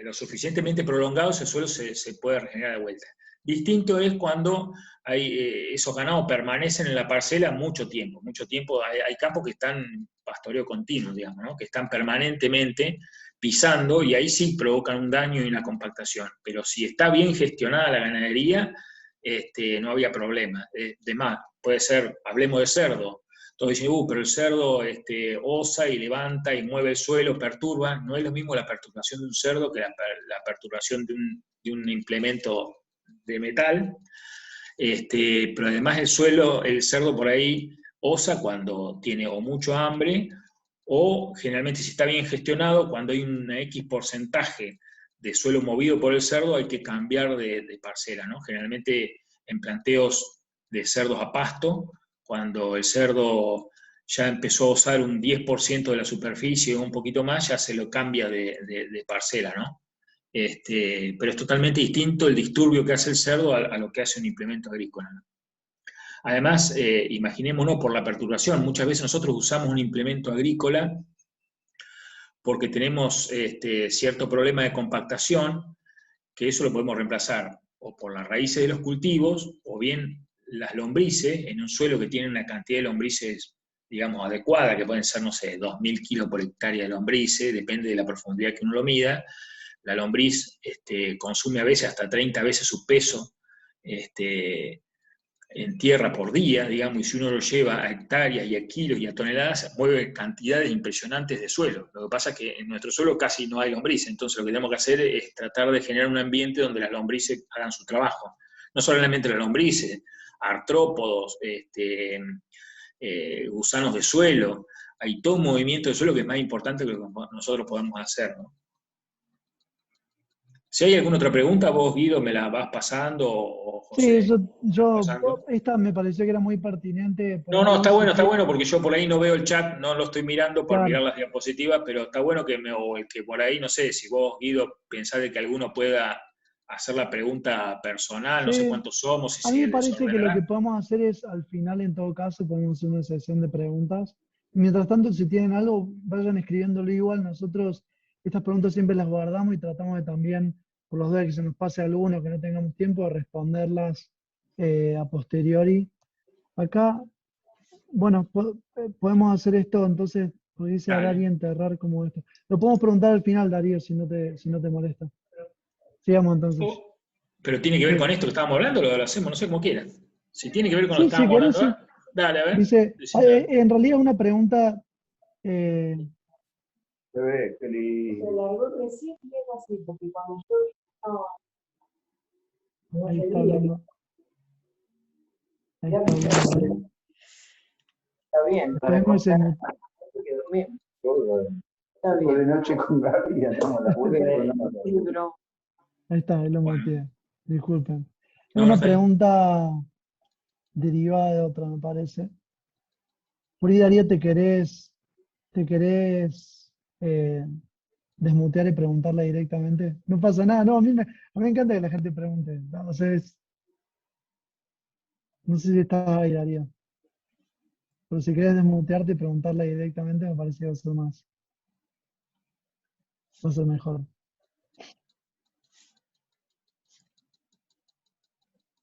B: lo suficientemente prolongado, ese suelo se puede regenerar de vuelta. Distinto es cuando esos ganados permanecen en la parcela mucho tiempo. Hay campos que están en pastoreo continuo, digamos, ¿no? Que están permanentemente pisando y ahí sí provocan un daño y una compactación. Pero si está bien gestionada la ganadería, no había problema. De más, puede ser, hablemos de cerdo. Todos dicen, pero el cerdo osa y levanta y mueve el suelo, perturba. No es lo mismo la perturbación de un cerdo que la perturbación de un implemento de metal. Pero además el cerdo por ahí osa cuando tiene o mucho hambre, o generalmente, si está bien gestionado, cuando hay un X porcentaje de suelo movido por el cerdo, hay que cambiar de parcela, ¿no? Generalmente en planteos de cerdos a pasto, cuando el cerdo ya empezó a usar un 10% de la superficie o un poquito más, ya se lo cambia de parcela, ¿no? Pero es totalmente distinto el disturbio que hace el cerdo a lo que hace un implemento agrícola, ¿no? Además, imaginémonos por la perturbación, muchas veces nosotros usamos un implemento agrícola porque tenemos cierto problema de compactación, que eso lo podemos reemplazar o por las raíces de los cultivos, o bien las lombrices, en un suelo que tiene una cantidad de lombrices, digamos, adecuada, que pueden ser, no sé, 2.000 kilos por hectárea de lombrices, depende de la profundidad que uno lo mida. La lombriz consume a veces hasta 30 veces su peso en tierra por día, digamos, y si uno lo lleva a hectáreas y a kilos y a toneladas, mueve cantidades impresionantes de suelo. Lo que pasa es que en nuestro suelo casi no hay lombrices, entonces lo que tenemos que hacer es tratar de generar un ambiente donde las lombrices hagan su trabajo. No solamente las lombrices, artrópodos, gusanos de suelo, hay todo un movimiento de suelo que es más importante que lo que nosotros podemos hacer, ¿no? Si hay alguna otra pregunta, vos, Guido, me la vas pasando, o
A: Sí,
B: José, pasando.
A: esta me pareció que era muy pertinente, por
B: No,
A: ahí, si
B: está
A: quiere,
B: bueno, porque yo por ahí no veo el chat, no lo estoy mirando por
A: claro.
B: mirar las diapositivas, pero está bueno o el que por ahí, no sé, si vos, Guido, pensás de que alguno pueda hacer la pregunta personal, no sé
A: Sí,
B: cuántos somos y
A: a mí
B: si
A: me parece que lo que
B: desordenará.
A: podemos hacer es, al final, en todo caso, podemos hacer una sesión de preguntas. Mientras tanto, si tienen algo, vayan escribiéndolo igual. Nosotros estas preguntas siempre las guardamos y tratamos de también, por los días que se nos pase alguno, que no tengamos tiempo, de responderlas a posteriori. Acá, bueno, podemos hacer esto, entonces, pudiese arar y
B: Dale.
A: enterrar como esto. Lo podemos preguntar al final, Darío, si no te molesta. Sigamos entonces.
B: Oh, pero tiene que ver
A: Sí,
B: con esto que estábamos hablando, lo hacemos, no sé cómo quieran. Si tiene que ver con lo que
A: sí, si
B: estábamos
A: querés,
B: hablando,
A: sí.
B: dale, a ver,
A: Dice,
B: decime. A ver.
A: en realidad una pregunta, eh,
C: Bebé, qué lindo.
D: Se largó recién y es así, porque cuando yo estaba, no
A: ahí
D: se
A: está
D: veía,
A: hablando, ahí
D: ya
A: está
D: me
A: hablando Darío.
D: está bien, para
A: Esperemos que se
D: contar
A: mu-
D: que dormir. Está
C: Fue de
D: bien.
C: noche con Gaby, estamos a la vuelta con la moto.
D: Sí, pero
A: ahí está, ahí lo
B: Bueno,
A: muteé, disculpen. Es
B: no, no
A: una
B: está bien.
A: pregunta derivada de otra, me parece. Por ahí, Darío, te querés desmutear y preguntarla directamente? No pasa nada, no, a mí me encanta que la gente pregunte. Entonces, no sé si estás ahí, Darío. Pero si querés desmutearte y preguntarla directamente, me parece que va a ser mejor.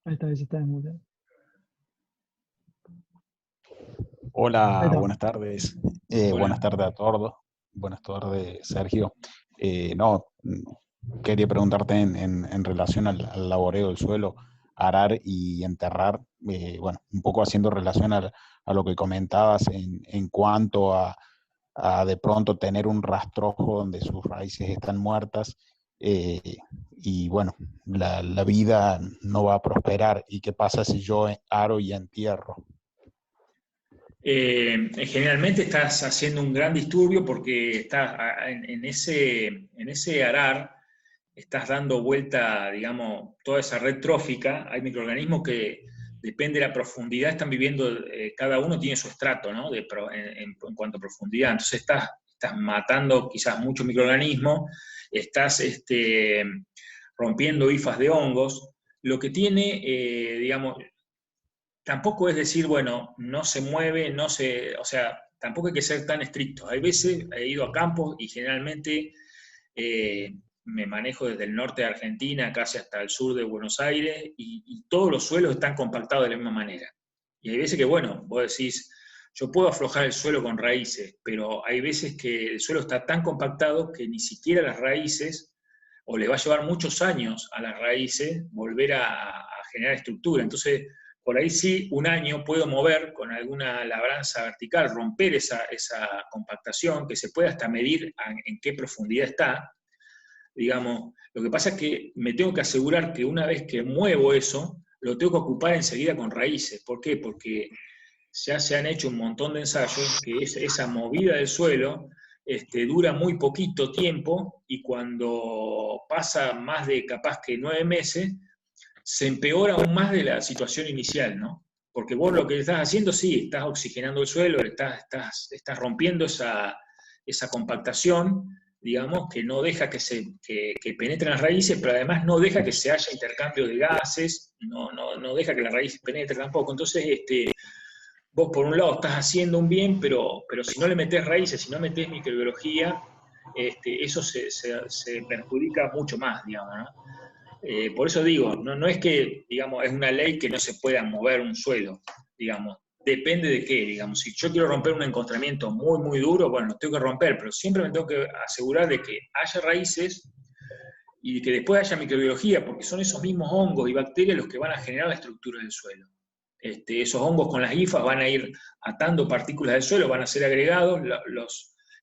A: Ahí está, ahí se está desmuteando. Ahí
E: Hola,
A: está.
E: buenas tardes.
B: Hola.
E: Buenas tardes a todos. Buenas tardes, Sergio. No, quería preguntarte en relación al laboreo del suelo, arar y enterrar, bueno, un poco haciendo relación a lo que comentabas en cuanto a de pronto tener un rastrojo donde sus raíces están muertas, eh, y bueno, la vida no va a prosperar. ¿Y qué pasa si yo aro y entierro?
B: Generalmente estás haciendo un gran disturbio porque estás en ese arar, estás dando vuelta, digamos, toda esa red trófica. Hay microorganismos que, depende de la profundidad, están viviendo, cada uno tiene su estrato, ¿no? En cuanto a profundidad. Entonces estás matando quizás muchos microorganismos, estás rompiendo hifas de hongos. Lo que tiene, digamos, tampoco es decir, bueno, no se mueve, o sea, tampoco hay que ser tan estrictos. Hay veces he ido a campos y generalmente me manejo desde el norte de Argentina casi hasta el sur de Buenos Aires y todos los suelos están compactados de la misma manera. Y hay veces que, bueno, vos decís, yo puedo aflojar el suelo con raíces, pero hay veces que el suelo está tan compactado que ni siquiera las raíces, o le va a llevar muchos años a las raíces volver a generar estructura. Entonces, por ahí sí, un año puedo mover con alguna labranza vertical, romper esa compactación, que se puede hasta medir en qué profundidad está, digamos. Lo que pasa es que me tengo que asegurar que una vez que muevo eso, lo tengo que ocupar enseguida con raíces. ¿Por qué? Porque ya se han hecho un montón de ensayos que esa movida del suelo dura muy poquito tiempo y cuando pasa más de capaz que 9 meses, se empeora aún más de la situación inicial, ¿no? Porque vos lo que estás haciendo, sí, estás oxigenando el suelo, estás rompiendo esa compactación, digamos, que no deja que penetren las raíces, pero además no deja que se haya intercambio de gases, no deja que la raíz penetre tampoco. Entonces, vos por un lado estás haciendo un bien, pero si no le metés raíces, si no metés microbiología, eso se perjudica mucho más, digamos, ¿no? Por eso digo, no es que, digamos, es una ley que no se pueda mover un suelo, digamos, depende de qué, digamos, si yo quiero romper un encontramiento muy, muy duro, bueno, lo tengo que romper, pero siempre me tengo que asegurar de que haya raíces y que después haya microbiología, porque son esos mismos hongos y bacterias los que van a generar la estructura del suelo. Esos hongos con las hifas van a ir atando partículas del suelo, van a ser agregados,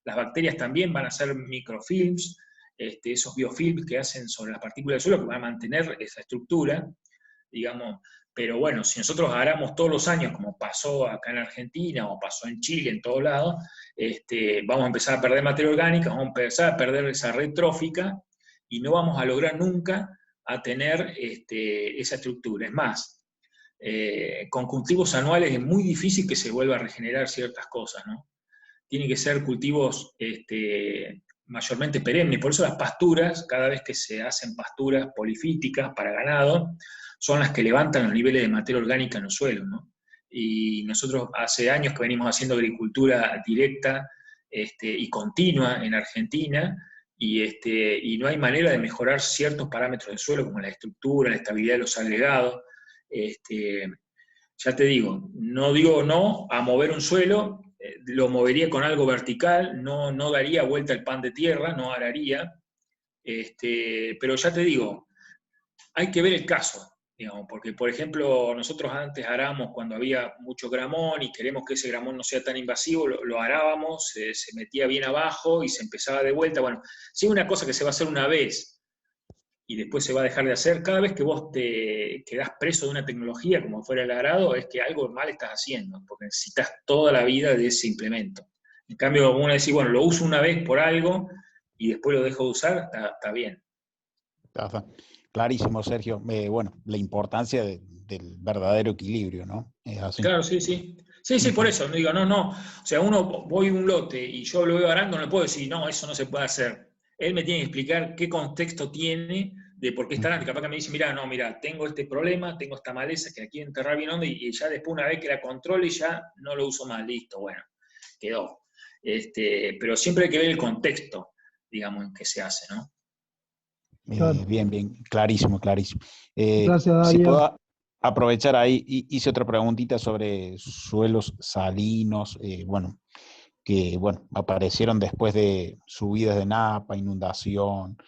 B: las bacterias también van a hacer microfilms, esos biofilms que hacen sobre las partículas del suelo que van a mantener esa estructura, digamos. Pero bueno, si nosotros agarramos todos los años, como pasó acá en Argentina o pasó en Chile, en todos lados, vamos a empezar a perder materia orgánica, vamos a empezar a perder esa red trófica y no vamos a lograr nunca a tener esa estructura. Es más, con cultivos anuales es muy difícil que se vuelva a regenerar ciertas cosas, ¿no? Tienen que ser cultivos mayormente perennes, por eso las pasturas, cada vez que se hacen pasturas polifíticas para ganado, son las que levantan los niveles de materia orgánica en los suelos, ¿no? Y nosotros hace años que venimos haciendo agricultura directa y continua en Argentina, y no hay manera de mejorar ciertos parámetros del suelo, como la estructura, la estabilidad de los agregados. Ya te digo no a mover un suelo, lo movería con algo vertical, no daría vuelta el pan de tierra, no araría, pero ya te digo, hay que ver el caso, digamos, porque por ejemplo nosotros antes arábamos cuando había mucho gramón y queremos que ese gramón no sea tan invasivo, lo arábamos, se metía bien abajo y se empezaba de vuelta. Bueno, si es una cosa que se va a hacer una vez y después se va a dejar de hacer, cada vez que vos te quedás preso de una tecnología como fuera el arado, es que algo mal estás haciendo, porque necesitas toda la vida de ese implemento. En cambio, uno dice, bueno, lo uso una vez por algo y después lo dejo de usar, está bien.
E: Está clarísimo, Sergio. Bueno, la importancia del verdadero equilibrio, ¿no? Es así.
B: Claro, sí, sí. Sí, por eso, no digo, no. O sea, uno voy a un lote y yo lo veo arando, no le puedo decir, no, eso no se puede hacer. Él me tiene que explicar qué contexto tiene de por qué está arando. Capaz que me dice, mira, tengo este problema, tengo esta maleza que la quiero enterrar bien hondo y ya después una vez que la controle ya no lo uso más, listo, bueno, quedó. Pero siempre hay que ver el contexto, digamos, en que se hace, ¿no?
A: Claro.
E: Bien, clarísimo.
A: Gracias,
E: Si
A: Darío.
E: puedo aprovechar ahí, hice otra preguntita sobre suelos salinos, que aparecieron después de subidas de napa, inundación,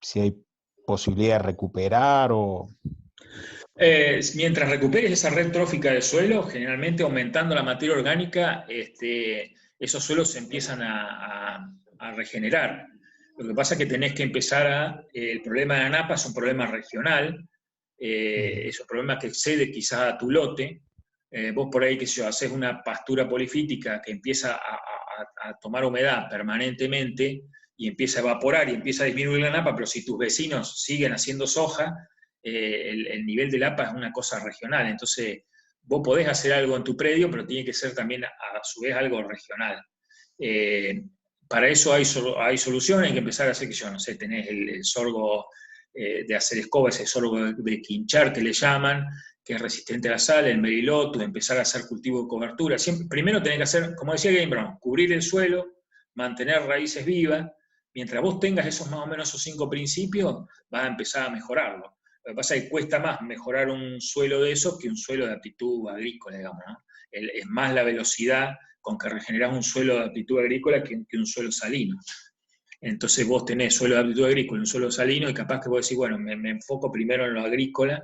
E: si hay posibilidad de recuperar o...
B: Mientras recuperes esa red trófica del suelo, generalmente aumentando la materia orgánica, esos suelos se empiezan a regenerar. Lo que pasa es que tenés que empezar el problema de la napa es un problema regional, es un problema que excede quizás a tu lote. Vos por ahí, haces una pastura polifítica que empieza a tomar humedad permanentemente y empieza a evaporar y empieza a disminuir la napa, pero si tus vecinos siguen haciendo soja, el nivel del APA es una cosa regional. Entonces, vos podés hacer algo en tu predio, pero tiene que ser también a su vez algo regional. Para eso hay soluciones, hay que empezar a hacer, tenés el sorgo de hacer escoba, ese sorgo de quinchar que le llaman, que es resistente a la sal, el meriloto, empezar a hacer cultivo de cobertura. Primero tenés que hacer, como decía Game Brown, cubrir el suelo, mantener raíces vivas. Mientras vos tengas esos más o menos esos 5 principios, vas a empezar a mejorarlo. Lo que pasa es que cuesta más mejorar un suelo de eso que un suelo de aptitud agrícola, digamos, ¿no? Es más la velocidad con que regenerás un suelo de aptitud agrícola que un suelo salino. Entonces vos tenés suelo de aptitud agrícola y un suelo salino, y capaz que vos decís, bueno, me enfoco primero en lo agrícola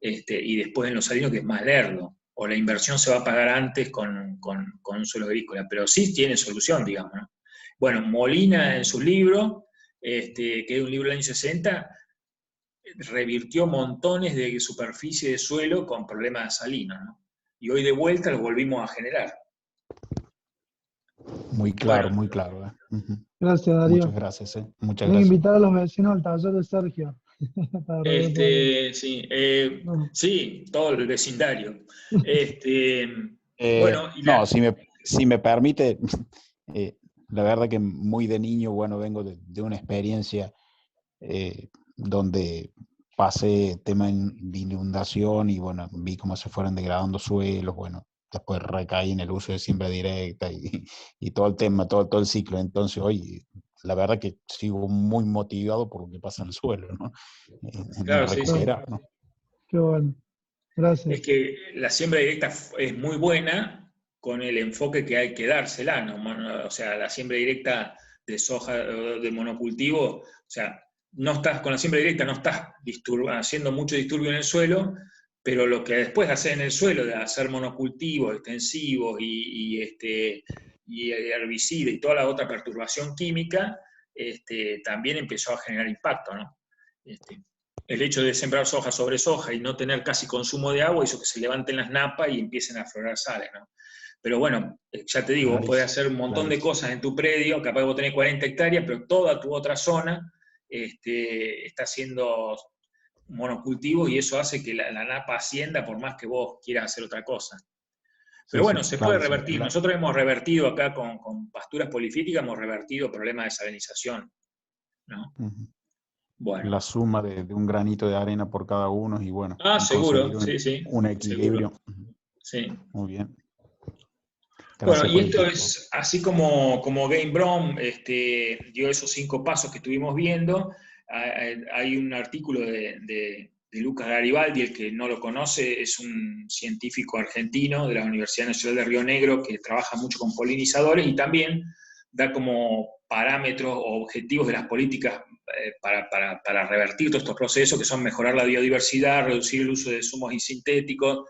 B: y después en lo salino, que es más lerdo. O la inversión se va a pagar antes con un suelo agrícola. Pero sí tiene solución, digamos, ¿no? Bueno, Molina en su libro, que es un libro del año 60, revirtió montones de superficie de suelo con problemas salinos, ¿no? Y hoy de vuelta lo volvimos a generar.
E: Muy claro, muy claro.
A: Gracias, Darío.
E: Muchas gracias. Muchas
A: Tengo que
E: gracias.
A: invitar a los vecinos al taller de Sergio.
B: Sí, todo el vecindario.
E: No, si me permite, la verdad que muy de niño, vengo de una experiencia donde pasé tema de inundación y vi cómo se fueron degradando suelos, después recaí en el uso de siembra directa y todo el tema, todo el ciclo. Entonces hoy, la verdad que sigo muy motivado por lo que pasa en el suelo, ¿no?
B: Claro, sí.
A: ¿no? Qué bueno. Gracias.
B: Es que la siembra directa es muy buena con el enfoque que hay que dársela, ¿no? O sea, la siembra directa de soja, de monocultivo, o sea, no estás con la siembra directa, no estás haciendo mucho disturbio en el suelo, pero lo que después hace en el suelo, de hacer monocultivos extensivos y herbicida y toda la otra perturbación química, también empezó a generar impacto, ¿no? El hecho de sembrar soja sobre soja y no tener casi consumo de agua hizo que se levanten las napas y empiecen a aflorar sales, ¿no? Pero bueno, ya te digo, vos podés hacer un montón de cosas en tu predio, capaz vos tenés 40 hectáreas, pero toda tu otra zona está haciendo monocultivos y eso hace que la napa ascienda por más que vos quieras hacer otra cosa. Pero bueno, se puede revertir. Nosotros hemos revertido acá con pasturas polifíticas, hemos revertido problemas de salinización, ¿no? Bueno.
E: La suma de un granito de arena por cada uno y bueno.
B: Seguro, sí.
E: Un equilibrio.
B: Seguro. Sí.
E: Muy bien.
B: Bueno, y esto es así como Game Brown dio esos 5 pasos que estuvimos viendo. Hay un artículo de Lucas Garibaldi, el que no lo conoce, es un científico argentino de la Universidad Nacional de Río Negro que trabaja mucho con polinizadores y también da como parámetros o objetivos de las políticas para revertir todos estos procesos, que son mejorar la biodiversidad, reducir el uso de insumos sintéticos,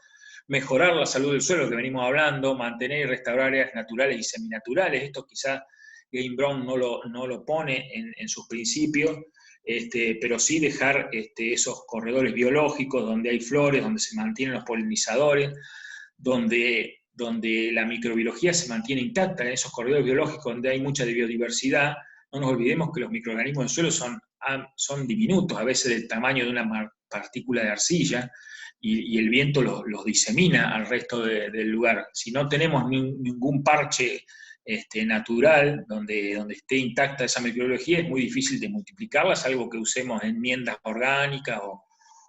B: mejorar la salud del suelo, que venimos hablando, mantener y restaurar áreas naturales y seminaturales. Esto quizá Game Brown no lo pone en sus principios, pero sí dejar esos corredores biológicos donde hay flores, donde se mantienen los polinizadores, donde la microbiología se mantiene intacta, en esos corredores biológicos donde hay mucha biodiversidad. No nos olvidemos que los microorganismos del suelo son diminutos, a veces del tamaño de una partícula de arcilla, y el viento los disemina al resto del lugar. Si no tenemos ningún parche natural donde esté intacta esa microbiología, es muy difícil de multiplicarla, salvo que usemos enmiendas orgánicas o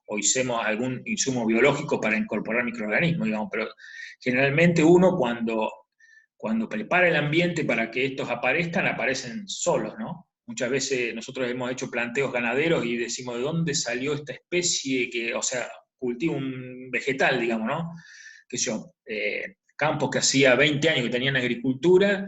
B: usemos algún insumo biológico para incorporar microorganismos, digamos. Pero generalmente uno cuando prepara el ambiente para que estos aparezcan, aparecen solos, ¿no? Muchas veces nosotros hemos hecho planteos ganaderos y decimos, ¿de dónde salió esta especie cultiva un vegetal, digamos, ¿no? Campos que hacía 20 años que tenían agricultura,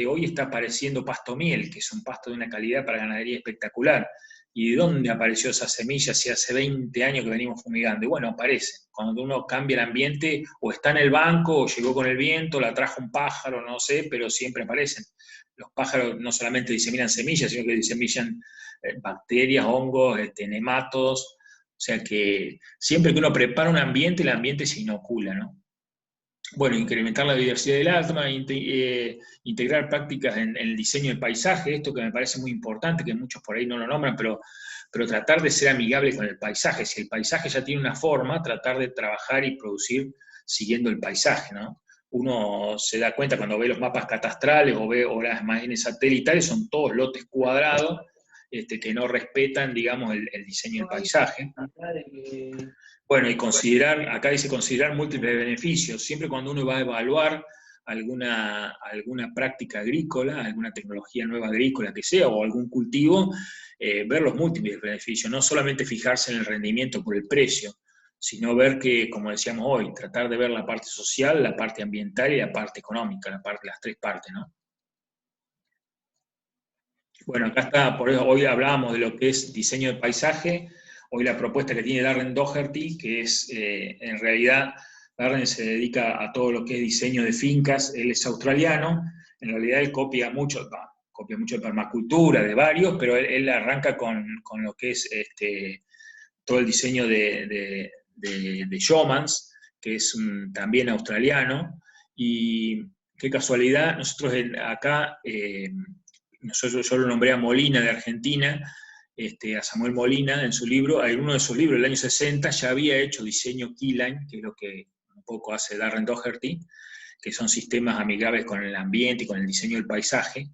B: hoy está apareciendo pasto miel, que es un pasto de una calidad para ganadería espectacular. ¿Y de dónde apareció esa semilla si hace 20 años que venimos fumigando? Y bueno, aparece. Cuando uno cambia el ambiente, o está en el banco, o llegó con el viento, la trajo un pájaro, no sé, pero siempre aparecen. Los pájaros no solamente diseminan semillas, sino que diseminan bacterias, hongos, nematodos. O sea que siempre que uno prepara un ambiente, el ambiente se inocula, ¿no? Bueno, incrementar la biodiversidad del hábitat, integrar prácticas en el diseño del paisaje, esto que me parece muy importante, que muchos por ahí no lo nombran, pero tratar de ser amigable con el paisaje. Si el paisaje ya tiene una forma, tratar de trabajar y producir siguiendo el paisaje, ¿no? Uno se da cuenta cuando ve los mapas catastrales o las imágenes satelitales, son todos lotes cuadrados, que no respetan, digamos, el diseño del paisaje. Bueno, y acá dice considerar múltiples beneficios. Siempre cuando uno va a evaluar alguna práctica agrícola, alguna tecnología nueva agrícola que sea, o algún cultivo, ver los múltiples beneficios, no solamente fijarse en el rendimiento por el precio, sino ver que, como decíamos hoy, tratar de ver la parte social, la parte ambiental y la parte económica, las 3 partes, ¿no? Bueno, acá está, por eso hoy hablábamos de lo que es diseño de paisaje. Hoy la propuesta que tiene Darren Doherty, que es, en realidad, Darren se dedica a todo lo que es diseño de fincas, él es australiano, en realidad él copia mucho de permacultura, de varios, pero él arranca con lo que es todo el diseño de Showmans, que es también australiano, y qué casualidad, nosotros acá, yo lo nombré a Molina de Argentina, a Samuel Molina en su libro, en uno de sus libros del año 60 ya había hecho diseño keyline, que es lo que un poco hace Darren Doherty, que son sistemas amigables con el ambiente y con el diseño del paisaje.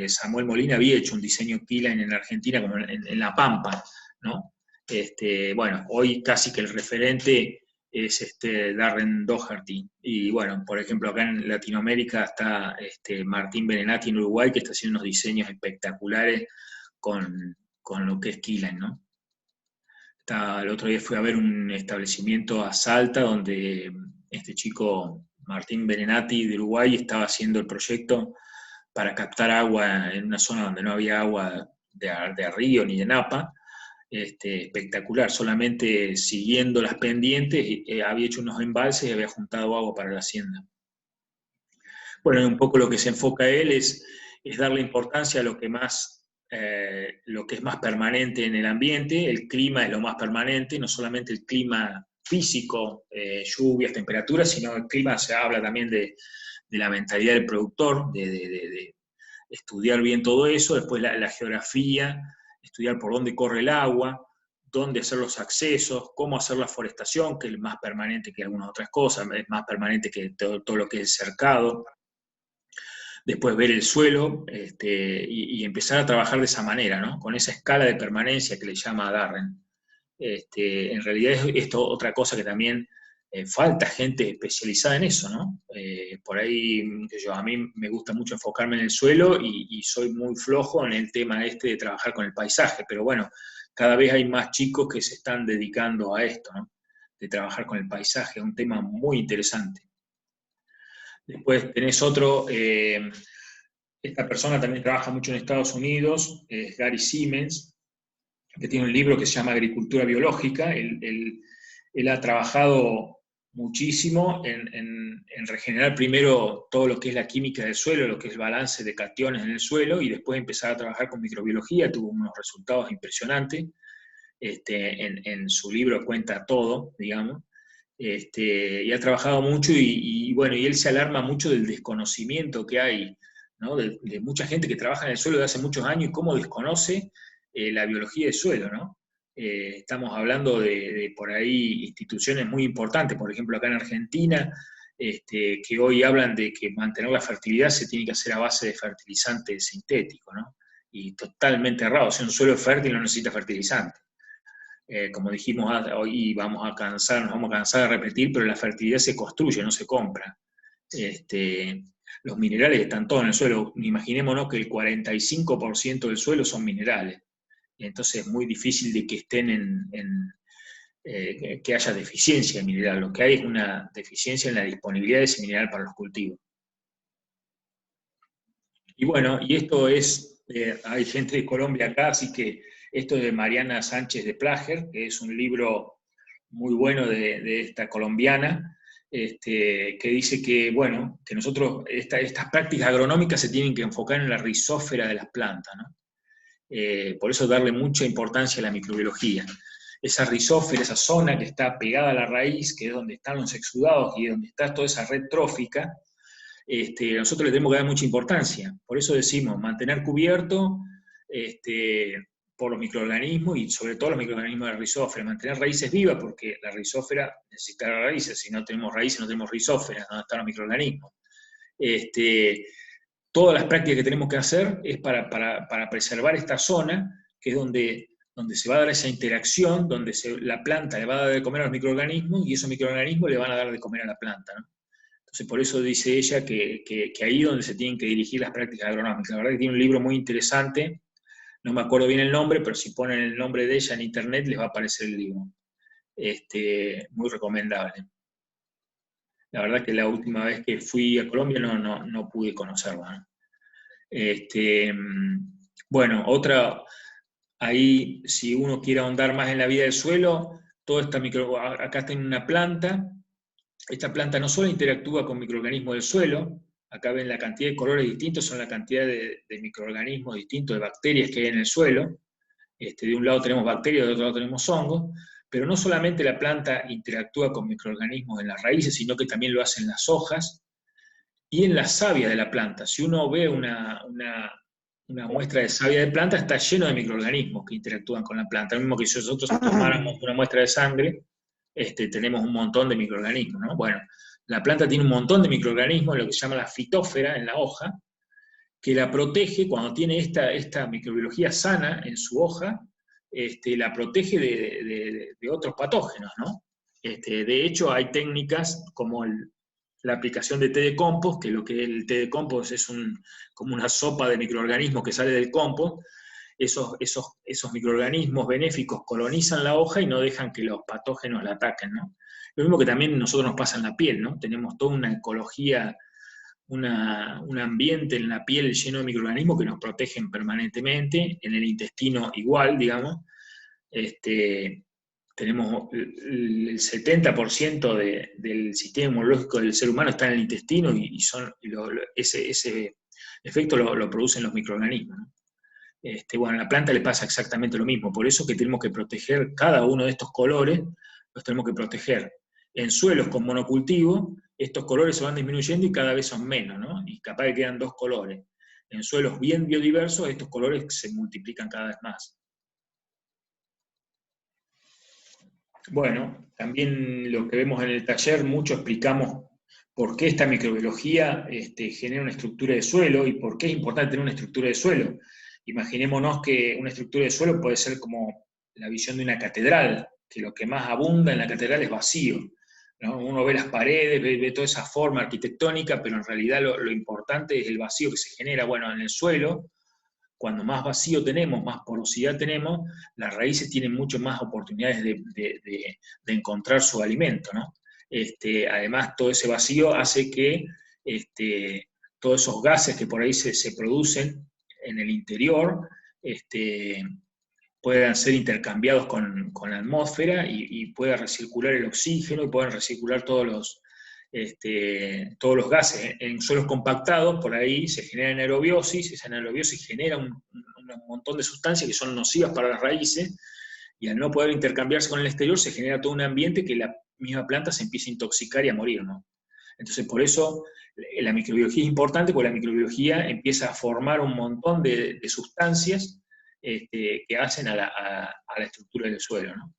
B: Samuel Molina había hecho un diseño keyline en Argentina, como en La Pampa, ¿no? Bueno, hoy casi que el referente es Darren Doherty. Y bueno, por ejemplo, acá en Latinoamérica está Martín Berenati en Uruguay, que está haciendo unos diseños espectaculares con lo que es keyline, ¿no? El otro día fui a ver un establecimiento a Salta donde este chico Martín Berenati de Uruguay estaba haciendo el proyecto para captar agua en una zona donde no había agua de río ni de napa, espectacular, solamente siguiendo las pendientes, había hecho unos embalses y había juntado agua para la hacienda. Bueno, un poco lo que se enfoca él es darle importancia a lo que es más permanente en el ambiente. El clima es lo más permanente, no solamente el clima físico, lluvias, temperaturas, sino el clima se habla también de la mentalidad del productor, de estudiar bien todo eso, después la geografía, estudiar por dónde corre el agua, dónde hacer los accesos, cómo hacer la forestación, que es más permanente que algunas otras cosas, es más permanente que todo lo que es cercado. Después ver el suelo y empezar a trabajar de esa manera, ¿no? Con esa escala de permanencia que le llama Darren. En realidad es esto otra cosa que también falta gente especializada en eso, ¿no? Por ahí, a mí me gusta mucho enfocarme en el suelo y soy muy flojo en el tema de trabajar con el paisaje, pero bueno, cada vez hay más chicos que se están dedicando a esto, ¿no? De trabajar con el paisaje, es un tema muy interesante. Después tenés otro, esta persona también trabaja mucho en Estados Unidos, es Gary Siemens, que tiene un libro que se llama Agricultura Biológica. Él ha trabajado muchísimo en regenerar primero todo lo que es la química del suelo, lo que es el balance de cationes en el suelo, y después empezar a trabajar con microbiología. Tuvo unos resultados impresionantes. En su libro cuenta todo, digamos. Y ha trabajado mucho, y bueno, y él se alarma mucho del desconocimiento que hay, ¿no? De mucha gente que trabaja en el suelo de hace muchos años y cómo desconoce la biología del suelo, ¿no? Estamos hablando de por ahí instituciones muy importantes, por ejemplo acá en Argentina, que hoy hablan de que mantener la fertilidad se tiene que hacer a base de fertilizante sintético, ¿no? Y totalmente errado. Si un suelo es fértil no necesita fertilizante. Como dijimos hoy, nos vamos a cansar de repetir, pero la fertilidad se construye, no se compra. Los minerales están todos en el suelo. Imaginémonos que el 45% del suelo son minerales. Entonces es muy difícil de que estén que haya deficiencia de mineral. Lo que hay es una deficiencia en la disponibilidad de ese mineral para los cultivos. Y bueno, y esto es, hay gente de Colombia acá, así que esto es de Mariana Sánchez de Plager, que es un libro muy bueno de esta colombiana, que dice que, bueno, que nosotros, estas prácticas agronómicas se tienen que enfocar en la rizósfera de las plantas, ¿no? Por eso darle mucha importancia a la microbiología. Esa rizósfera, esa zona que está pegada a la raíz, que es donde están los exudados y donde está toda esa red trófica, nosotros le tenemos que dar mucha importancia. Por eso decimos, mantener cubierto por los microorganismos y sobre todo los microorganismos de la rizósfera, mantener raíces vivas, porque la rizósfera necesita raíces, si no tenemos raíces no tenemos rizósfera, donde están los microorganismos. Todas las prácticas que tenemos que hacer es para preservar esta zona, que es donde se va a dar esa interacción, donde la planta le va a dar de comer a los microorganismos y esos microorganismos le van a dar de comer a la planta, ¿no? Entonces, por eso dice ella que ahí es donde se tienen que dirigir las prácticas agronómicas. La verdad que tiene un libro muy interesante, no me acuerdo bien el nombre, pero si ponen el nombre de ella en internet les va a aparecer el libro. Muy recomendable. La verdad que la última vez que fui a Colombia no pude conocerla, ¿no? Bueno, otra, ahí si uno quiere ahondar más en la vida del suelo, toda esta acá está en una planta. Esta planta no solo interactúa con microorganismos del suelo, acá ven la cantidad de colores distintos, son la cantidad de microorganismos distintos, de bacterias que hay en el suelo. De un lado tenemos bacterias, de otro lado tenemos hongos, pero no solamente la planta interactúa con microorganismos en las raíces, sino que también lo hace en las hojas y en la savia de la planta. Si uno ve una muestra de savia de planta, está lleno de microorganismos que interactúan con la planta. Lo mismo que si nosotros tomáramos una muestra de sangre, tenemos un montón de microorganismos, ¿no? Bueno, la planta tiene un montón de microorganismos, lo que se llama la fitósfera en la hoja, que la protege cuando tiene esta microbiología sana en su hoja, la protege de otros patógenos, ¿no? De hecho, hay técnicas como la aplicación de té de compost, que el té de compost es como una sopa de microorganismos que sale del compost. Esos microorganismos benéficos colonizan la hoja y no dejan que los patógenos la ataquen, ¿no? Lo mismo que también a nosotros nos pasa en la piel, ¿no? Tenemos toda una ecología, un ambiente en la piel lleno de microorganismos que nos protegen permanentemente, en el intestino igual, digamos. tenemos el 70% del sistema inmunológico del ser humano está en el intestino ese efecto lo producen los microorganismos, ¿no? Bueno, a la planta le pasa exactamente lo mismo, por eso que tenemos que proteger cada uno de estos colores, los tenemos que proteger. En suelos con monocultivo, estos colores se van disminuyendo y cada vez son menos, ¿no? Y capaz que quedan 2 colores. En suelos bien biodiversos, estos colores se multiplican cada vez más. Bueno, también lo que vemos en el taller, mucho explicamos por qué esta microbiología genera una estructura de suelo y por qué es importante tener una estructura de suelo. Imaginémonos que una estructura de suelo puede ser como la visión de una catedral, que lo que más abunda en la catedral es vacío, ¿no? Uno ve las paredes, ve toda esa forma arquitectónica, pero en realidad lo importante es el vacío que se genera. Bueno, en el suelo, cuando más vacío tenemos, más porosidad tenemos, las raíces tienen mucho más oportunidades de encontrar su alimento, ¿no? Además, todo ese vacío hace que todos esos gases que por ahí se producen en el interior puedan ser intercambiados con la atmósfera y pueda recircular el oxígeno y puedan recircular todos los gases. En suelos compactados, por ahí se genera anaerobiosis, esa anaerobiosis genera un montón de sustancias que son nocivas para las raíces, y al no poder intercambiarse con el exterior se genera todo un ambiente que la misma planta se empieza a intoxicar y a morir, ¿no? Entonces, por eso la microbiología es importante, porque la microbiología empieza a formar un montón de sustancias que hacen a la estructura del suelo, ¿no?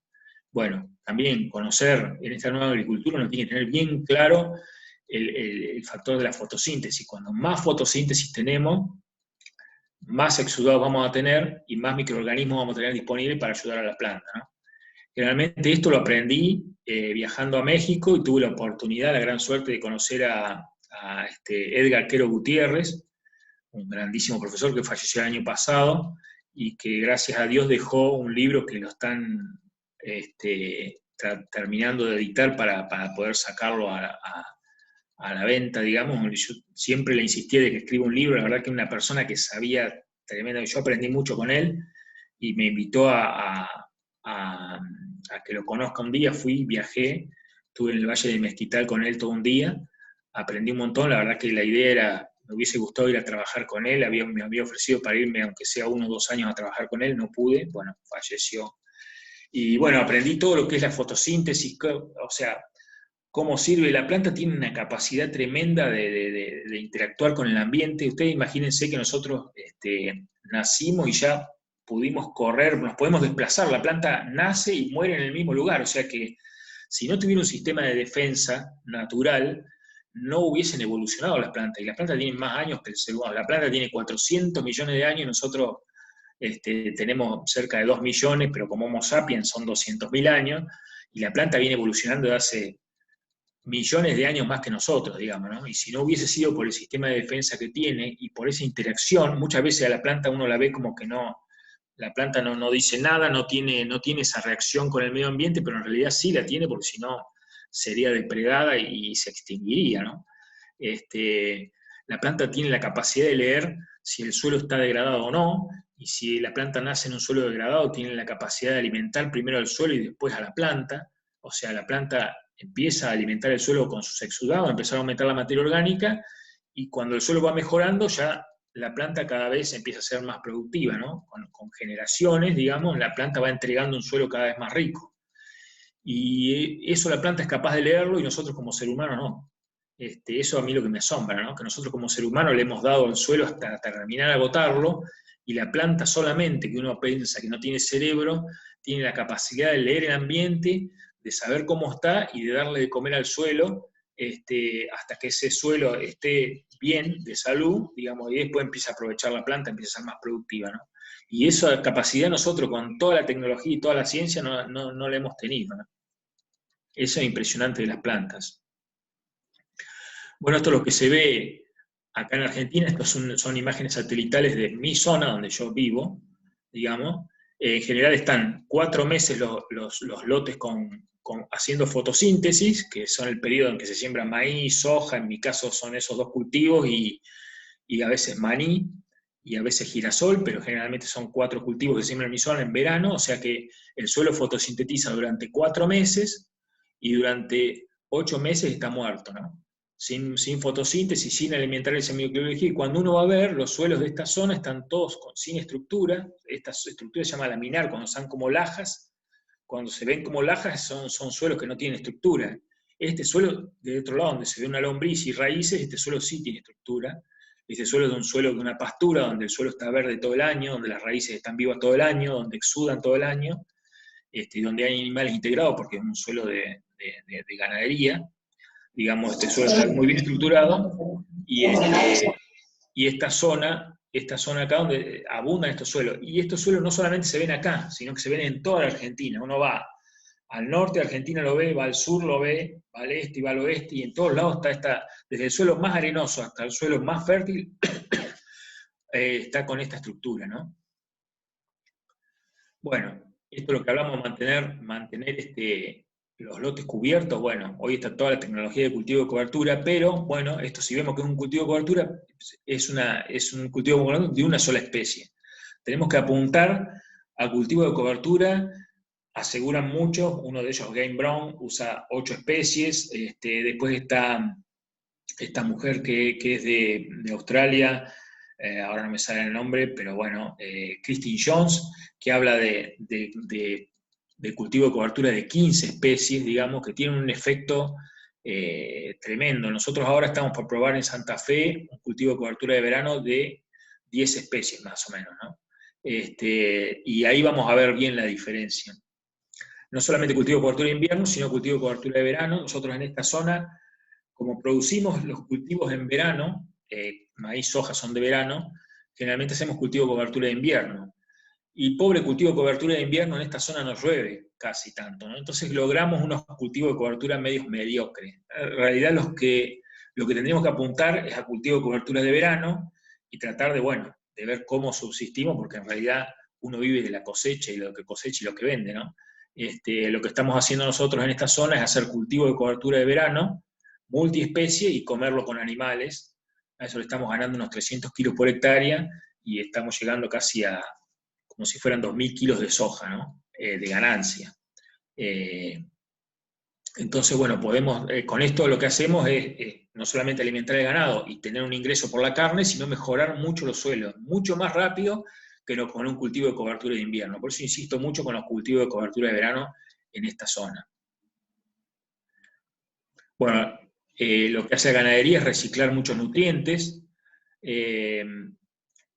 B: Bueno, también conocer en esta nueva agricultura uno tiene que tener bien claro el factor de la fotosíntesis. Cuando más fotosíntesis tenemos, más exudados vamos a tener y más microorganismos vamos a tener disponibles para ayudar a la planta, ¿no? Generalmente esto lo aprendí viajando a México y tuve la oportunidad, la gran suerte de conocer a Edgar Quero Gutiérrez, un grandísimo profesor que falleció el año pasado y que gracias a Dios dejó un libro que lo están terminando de editar para poder sacarlo a la venta, digamos. Yo siempre le insistí de que escriba un libro, la verdad que una persona que sabía tremendo, yo aprendí mucho con él y me invitó a que lo conozca un día, viajé, estuve en el Valle de Mezquital con él todo un día, aprendí un montón, la verdad que la idea era, me hubiese gustado ir a trabajar con él, me había ofrecido para irme aunque sea 1 o 2 años a trabajar con él, no pude, bueno, falleció. Y bueno, aprendí todo lo que es la fotosíntesis, o sea, cómo sirve. La planta tiene una capacidad tremenda de interactuar con el ambiente. Ustedes imagínense que nosotros nacimos y ya pudimos correr, nos podemos desplazar, la planta nace y muere en el mismo lugar, o sea que si no tuviera un sistema de defensa natural, no hubiesen evolucionado las plantas, y las plantas tienen más años que el ser humano. La planta tiene 400 millones de años y nosotros tenemos cerca de 2 millones, pero como Homo sapiens son 200.000 años, y la planta viene evolucionando de hace millones de años más que nosotros, digamos, ¿no? Y si no hubiese sido por el sistema de defensa que tiene y por esa interacción, muchas veces a la planta uno la ve como que no, la planta no dice nada, no tiene esa reacción con el medio ambiente, pero en realidad sí la tiene, porque si no sería depredada y se extinguiría, ¿no? La planta tiene la capacidad de leer si el suelo está degradado o no, y si la planta nace en un suelo degradado, tiene la capacidad de alimentar primero al suelo y después a la planta. O sea, la planta empieza a alimentar el suelo con sus exudados, empezar a aumentar la materia orgánica, y cuando el suelo va mejorando, ya la planta cada vez empieza a ser más productiva, ¿no? Con generaciones, digamos, la planta va entregando un suelo cada vez más rico. Y eso la planta es capaz de leerlo y nosotros como ser humano no. Eso a mí lo que me asombra, ¿no? Que nosotros como ser humano le hemos dado al suelo hasta terminar de agotarlo, y la planta solamente, que uno piensa que no tiene cerebro, tiene la capacidad de leer el ambiente, de saber cómo está y de darle de comer al suelo hasta que ese suelo esté bien, de salud, digamos, y después empieza a aprovechar la planta, empieza a ser más productiva, ¿no? Y esa capacidad nosotros con toda la tecnología y toda la ciencia no la hemos tenido, ¿no? Eso es impresionante de las plantas. Bueno, esto es lo que se ve acá en Argentina, estas son imágenes satelitales de mi zona donde yo vivo, digamos. En general están 4 meses los lotes haciendo fotosíntesis, que son el periodo en que se siembra maíz, soja, en mi caso son esos 2 cultivos, y a veces maní. y a veces girasol, pero generalmente son 4 cultivos que siembran en mi zona en verano, o sea que el suelo fotosintetiza durante 4 meses y durante 8 meses está muerto, ¿no? Sin fotosíntesis, sin alimentar el semiciclo. Y cuando uno va a ver, los suelos de esta zona están todos sin estructura. Esta estructura se llama laminar, cuando están como lajas. Cuando se ven como lajas son suelos que no tienen estructura. Este suelo, de otro lado, donde se ve una lombriz y raíces, este suelo sí tiene estructura. Este suelo es un suelo de una pastura, donde el suelo está verde todo el año, donde las raíces están vivas todo el año, donde exudan todo el año, y donde hay animales integrados, porque es un suelo de ganadería. Digamos, este suelo está muy bien estructurado, y esta zona acá donde abundan estos suelos. Y estos suelos no solamente se ven acá, sino que se ven en toda la Argentina. Uno va al norte de Argentina, lo ve, va al sur, lo ve, va al este y va al oeste, y en todos lados está desde el suelo más arenoso hasta el suelo más fértil, está con esta estructura, ¿no? Bueno, esto es lo que hablamos, mantener los lotes cubiertos. Bueno, hoy está toda la tecnología de cultivo de cobertura, pero bueno, esto si vemos que es un cultivo de cobertura, es un cultivo de cobertura de una sola especie. Tenemos que apuntar al cultivo de cobertura. Aseguran muchos, uno de ellos, Game Brown, usa 8 especies. Después está esta mujer que es de Australia, ahora no me sale el nombre, pero bueno, Christine Jones, que habla de cultivo de cobertura de 15 especies, digamos, que tienen un efecto tremendo. Nosotros ahora estamos por probar en Santa Fe un cultivo de cobertura de verano de 10 especies más o menos, ¿no? Y ahí vamos a ver bien la diferencia. No solamente cultivo de cobertura de invierno, sino cultivo de cobertura de verano. Nosotros en esta zona, como producimos los cultivos en verano, maíz, soja son de verano, generalmente hacemos cultivo de cobertura de invierno. Y pobre cultivo de cobertura de invierno, en esta zona no llueve casi tanto, ¿no? Entonces logramos unos cultivos de cobertura medios mediocres. En realidad lo que tendríamos que apuntar es a cultivo de cobertura de verano y tratar de ver cómo subsistimos, porque en realidad uno vive de la cosecha y lo que cosecha y lo que vende, ¿no? Lo que estamos haciendo nosotros en esta zona es hacer cultivo de cobertura de verano, multiespecie, y comerlo con animales. A eso le estamos ganando unos 300 kilos por hectárea, y estamos llegando casi a como si fueran 2.000 kilos de soja, ¿no? De ganancia. Entonces, bueno, con esto lo que hacemos es no solamente alimentar el ganado y tener un ingreso por la carne, sino mejorar mucho los suelos, mucho más rápido que con un cultivo de cobertura de invierno. Por eso insisto mucho con los cultivos de cobertura de verano en esta zona. Bueno, lo que hace la ganadería es reciclar muchos nutrientes.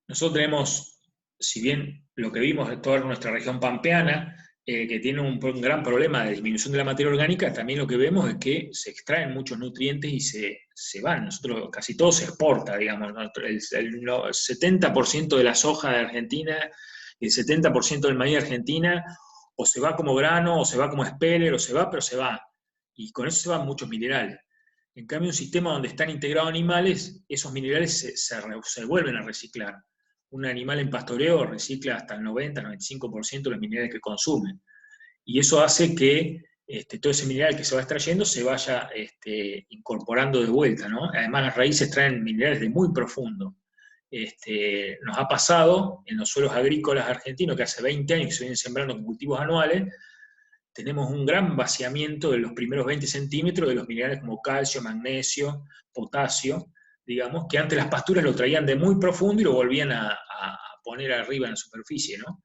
B: Nosotros tenemos, si bien lo que vimos de toda nuestra región pampeana, que tiene un gran problema de disminución de la materia orgánica, también lo que vemos es que se extraen muchos nutrientes y se van. Nosotros casi todo se exporta, digamos. El 70% de la soja de Argentina y el 70% del maíz de Argentina o se va como grano, o se va como speller, o se va, pero se va. Y con eso se van muchos minerales. En cambio, un sistema donde están integrados animales, esos minerales se vuelven a reciclar. Un animal en pastoreo recicla hasta el 90-95% de los minerales que consume. Y eso hace que todo ese mineral que se va extrayendo se vaya incorporando de vuelta, ¿no? Además, las raíces traen minerales de muy profundo. Nos ha pasado en los suelos agrícolas argentinos que hace 20 años que se vienen sembrando con cultivos anuales, tenemos un gran vaciamiento de los primeros 20 centímetros de los minerales como calcio, magnesio, potasio, digamos, que antes las pasturas lo traían de muy profundo y lo volvían a poner arriba en la superficie, ¿no?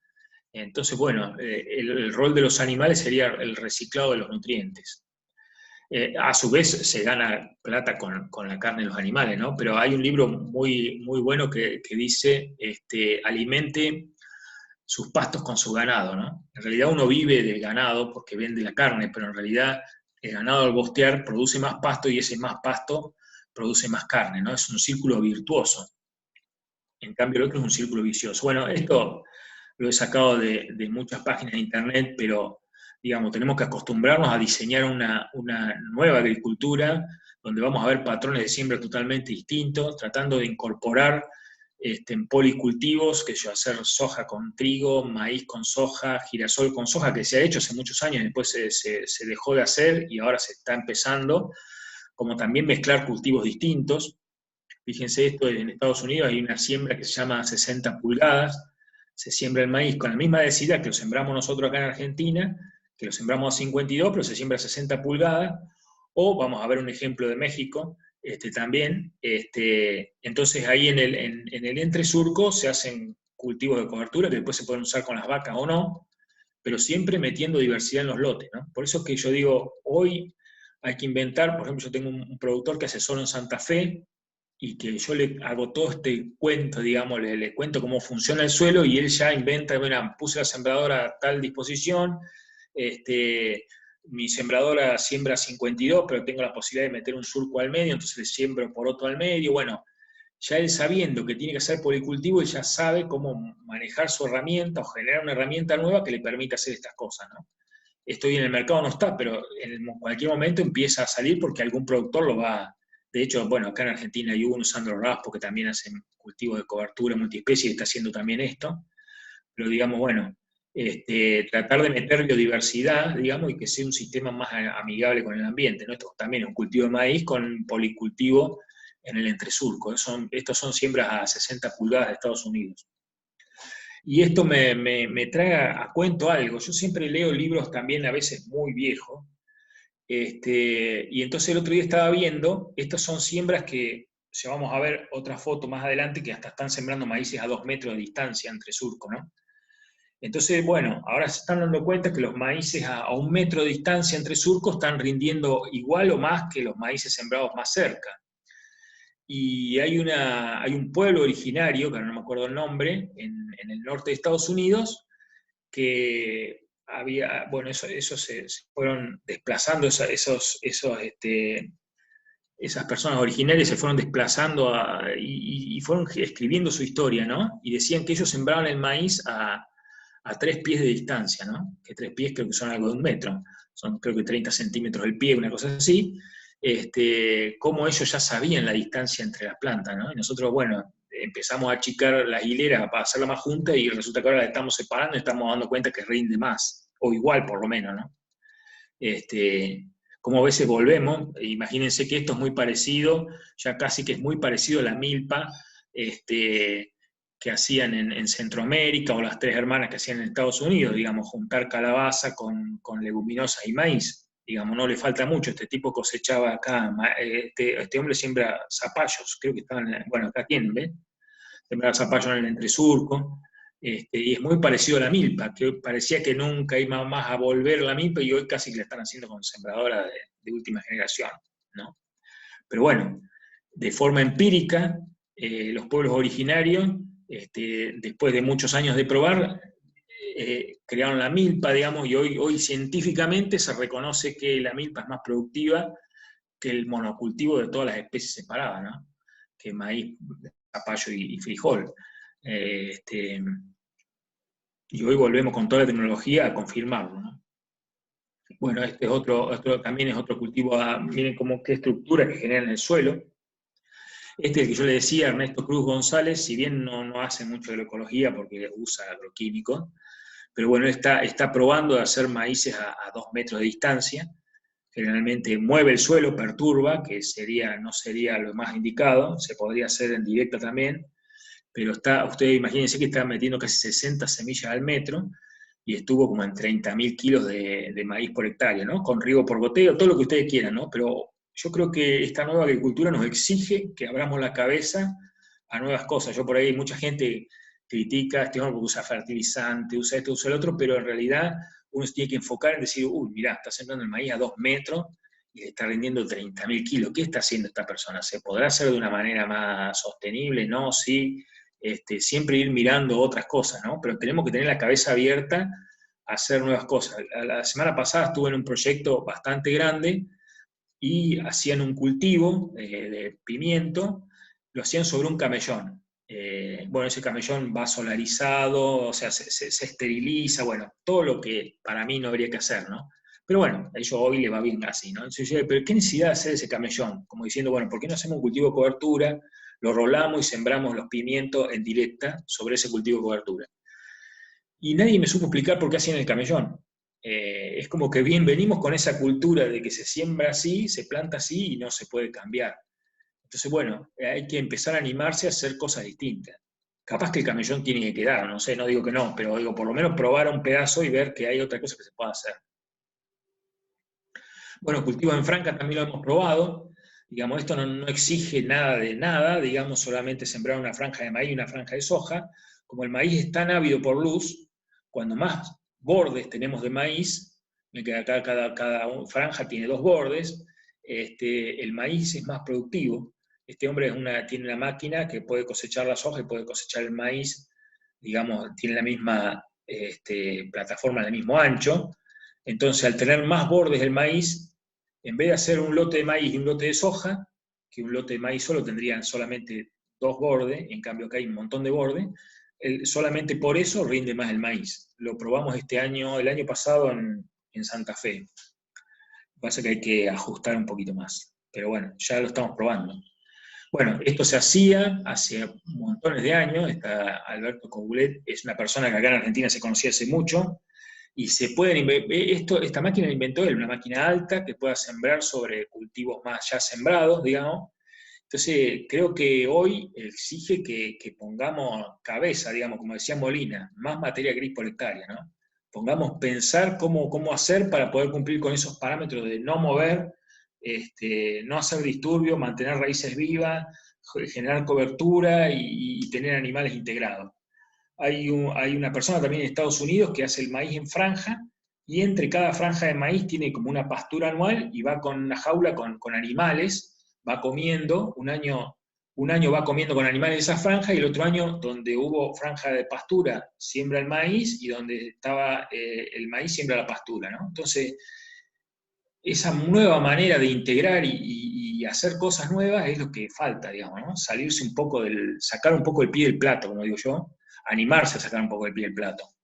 B: Entonces, bueno, el rol de los animales sería el reciclado de los nutrientes. A su vez se gana plata con la carne de los animales, ¿no? Pero hay un libro muy, muy bueno que dice, alimente sus pastos con su ganado, ¿no? En realidad uno vive del ganado porque vende la carne, pero en realidad el ganado al bostear produce más pasto y ese más pasto produce más carne, ¿no? Es un círculo virtuoso. En cambio el otro es un círculo vicioso. Bueno, esto lo he sacado de muchas páginas de internet, pero digamos, tenemos que acostumbrarnos a diseñar una nueva agricultura donde vamos a ver patrones de siembra totalmente distintos, tratando de incorporar en policultivos, que yo hacer soja con trigo, maíz con soja, girasol con soja, que se ha hecho hace muchos años, después se dejó de hacer y ahora se está empezando, como también mezclar cultivos distintos. Fíjense esto, en Estados Unidos hay una siembra que se llama 60 pulgadas, se siembra el maíz con la misma densidad que lo sembramos nosotros acá en Argentina, que lo sembramos a 52, pero se siembra a 60 pulgadas, o vamos a ver un ejemplo de México, también, entonces ahí en el entresurco se hacen cultivos de cobertura que después se pueden usar con las vacas o no, pero siempre metiendo diversidad en los lotes, ¿no? Por eso es que yo digo, hoy hay que inventar, por ejemplo, yo tengo un productor que asesoro en Santa Fe, y que yo le hago todo este cuento, digamos, le cuento cómo funciona el suelo, y él ya inventa, bueno, puse la sembradora a tal disposición, mi sembradora siembra 52, pero tengo la posibilidad de meter un surco al medio, entonces le siembro por otro al medio, bueno, ya él sabiendo que tiene que hacer policultivo, él ya sabe cómo manejar su herramienta o generar una herramienta nueva que le permita hacer estas cosas, ¿no? Esto hoy en el mercado no está, pero en cualquier momento empieza a salir porque algún productor lo va. De hecho, bueno, acá en Argentina hay uno, Sandro Raspo, que también hace cultivo de cobertura multiespecie y está haciendo también esto. Pero digamos, bueno, tratar de meter biodiversidad, digamos, y que sea un sistema más amigable con el ambiente, ¿no? Esto también es un cultivo de maíz con policultivo en el entresurco. Estos son siembras a 60 pulgadas de Estados Unidos. Y esto me trae a cuento algo. Yo siempre leo libros también a veces muy viejos, y entonces el otro día estaba viendo, estas son siembras que, ya vamos a ver otra foto más adelante, que hasta están sembrando maíces a 2 metros de distancia entre surco, ¿no? Entonces, bueno, ahora se están dando cuenta que los maíces a 1 metro de distancia entre surcos están rindiendo igual o más que los maíces sembrados más cerca. Y hay un pueblo originario, que ahora no me acuerdo el nombre, en el norte de Estados Unidos, que había, bueno, eso se fueron desplazando, esas personas originarias se fueron desplazando y fueron escribiendo su historia, ¿no? Y decían que ellos sembraban el maíz a 3 pies de distancia, ¿no? Que 3 pies creo que son algo de 1 metro, son creo que 30 centímetros el pie, una cosa así, cómo ellos ya sabían la distancia entre las plantas, ¿no? Y nosotros, bueno, empezamos a achicar las hileras para hacerla más junta y resulta que ahora la estamos separando y estamos dando cuenta que rinde más, o igual por lo menos, ¿no? Como a veces volvemos, imagínense que esto es muy parecido, ya casi que es muy parecido a la milpa que hacían en Centroamérica, o las 3 hermanas que hacían en Estados Unidos, digamos, juntar calabaza con leguminosas y maíz. Digamos, no le falta mucho, este tipo cosechaba acá, este hombre siembra zapallos, creo que estaban, bueno, acá tienen, ¿ves? Sembraba zapallos en el entresurco, y es muy parecido a la milpa, que parecía que nunca iba más a volver la milpa, y hoy casi que la están haciendo con sembradora de última generación, ¿no? Pero bueno, de forma empírica, los pueblos originarios, después de muchos años de probar, crearon la milpa, digamos, y hoy científicamente se reconoce que la milpa es más productiva que el monocultivo de todas las especies separadas, ¿no? Que maíz, zapallo y frijol. Y hoy volvemos con toda la tecnología a confirmarlo, ¿no? Bueno, este es también es otro cultivo, miren qué estructura que genera en el suelo. Este es el que yo le decía, Ernesto Cruz González, si bien no hace mucho de la ecología porque usa agroquímicos, pero bueno, está probando de hacer maíces a 2 metros de distancia. Generalmente mueve el suelo, perturba, que no sería lo más indicado, se podría hacer en directa también, pero ustedes imagínense que está metiendo casi 60 semillas al metro, y estuvo como en 30.000 kilos de maíz por hectárea, ¿no? Con riego por goteo, todo lo que ustedes quieran, ¿no? Pero yo creo que esta nueva agricultura nos exige que abramos la cabeza a nuevas cosas. Yo por ahí, mucha gente critica, este hombre porque usa fertilizante, usa esto, usa el otro, pero en realidad uno se tiene que enfocar en decir, uy, mirá, está sembrando el maíz a 2 metros y le está rindiendo 30.000 kilos. ¿Qué está haciendo esta persona? ¿Se podrá hacer de una manera más sostenible? No, sí. Siempre ir mirando otras cosas, ¿no? Pero tenemos que tener la cabeza abierta a hacer nuevas cosas. La semana pasada estuve en un proyecto bastante grande y hacían un cultivo de pimiento, lo hacían sobre un camellón. Bueno, ese camellón va solarizado, o sea, se esteriliza, bueno, todo lo que para mí no habría que hacer, ¿no? Pero bueno, a ellos hoy les va bien así, ¿no? Entonces yo, pero ¿qué necesidad de hacer ese camellón? Como diciendo, bueno, ¿por qué no hacemos un cultivo de cobertura? Lo rolamos y sembramos los pimientos en directa sobre ese cultivo de cobertura. Y nadie me supo explicar por qué hacían el camellón. Es como que bien venimos con esa cultura de que se siembra así, se planta así y no se puede cambiar. Entonces, bueno, hay que empezar a animarse a hacer cosas distintas. Capaz que el camellón tiene que quedar, no sé, no digo que no, pero digo, por lo menos probar un pedazo y ver que hay otra cosa que se pueda hacer. Bueno, cultivo en franja también lo hemos probado. Digamos, esto no exige nada de nada, digamos, solamente sembrar una franja de maíz y una franja de soja. Como el maíz es tan ávido por luz, cuando más bordes tenemos de maíz, que acá cada franja tiene 2 bordes, el maíz es más productivo. Este hombre tiene una máquina que puede cosechar la soja y puede cosechar el maíz, digamos, tiene la misma plataforma, el mismo ancho. Entonces, al tener más bordes el maíz, en vez de hacer un lote de maíz y un lote de soja, que un lote de maíz solo tendrían solamente 2 bordes, en cambio acá hay un montón de bordes, solamente por eso rinde más el maíz. Lo probamos el año pasado en Santa Fe. Lo que pasa es que hay que ajustar un poquito más. Pero bueno, ya lo estamos probando. Bueno, esto se hacía hace montones de años. Alberto Coulet es una persona que acá en Argentina se conocía hace mucho. Y esta máquina la inventó él, una máquina alta que pueda sembrar sobre cultivos más ya sembrados, digamos. Entonces, creo que hoy exige que pongamos cabeza, digamos, como decía Molina, más materia gris por hectárea, ¿no? Pongamos pensar cómo hacer para poder cumplir con esos parámetros de no mover, no hacer disturbios, mantener raíces vivas, generar cobertura y tener animales integrados. Hay una persona también en Estados Unidos que hace el maíz en franja, y entre cada franja de maíz tiene como una pastura anual y va con una jaula con animales, va comiendo, un año va comiendo con animales de esa franja, y el otro año, donde hubo franja de pastura, siembra el maíz, y donde estaba el maíz, siembra la pastura, ¿no? Entonces, esa nueva manera de integrar y hacer cosas nuevas es lo que falta, digamos, ¿no? Salirse un poco sacar un poco el pie del plato, como digo yo, animarse a sacar un poco el pie del plato.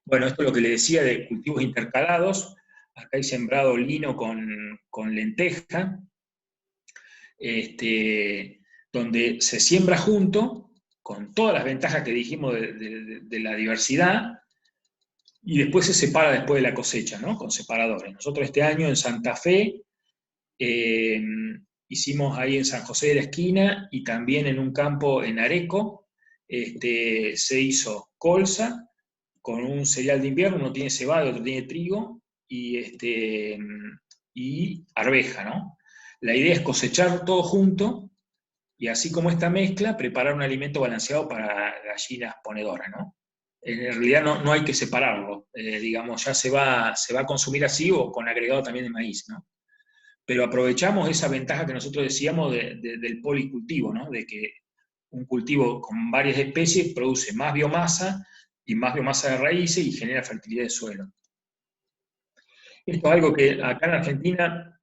B: Bueno, esto es lo que le decía de cultivos intercalados. Acá hay sembrado lino con lenteja, donde se siembra junto, con todas las ventajas que dijimos de la diversidad, y después se separa después de la cosecha, ¿no? Con separadores. Nosotros este año en Santa Fe hicimos ahí en San José de la Esquina, y también en un campo en Areco, se hizo colza con un cereal de invierno, uno tiene cebada, otro tiene trigo, y arveja, ¿no? La idea es cosechar todo junto, y así como esta mezcla, preparar un alimento balanceado para gallinas ponedoras, ¿no? En realidad no hay que separarlo, digamos, ya se va a consumir así o con agregado también de maíz, ¿no? Pero aprovechamos esa ventaja que nosotros decíamos del policultivo, ¿no? De que un cultivo con varias especies produce más biomasa, y más biomasa de raíces, y genera fertilidad de suelo. Esto es algo que acá en Argentina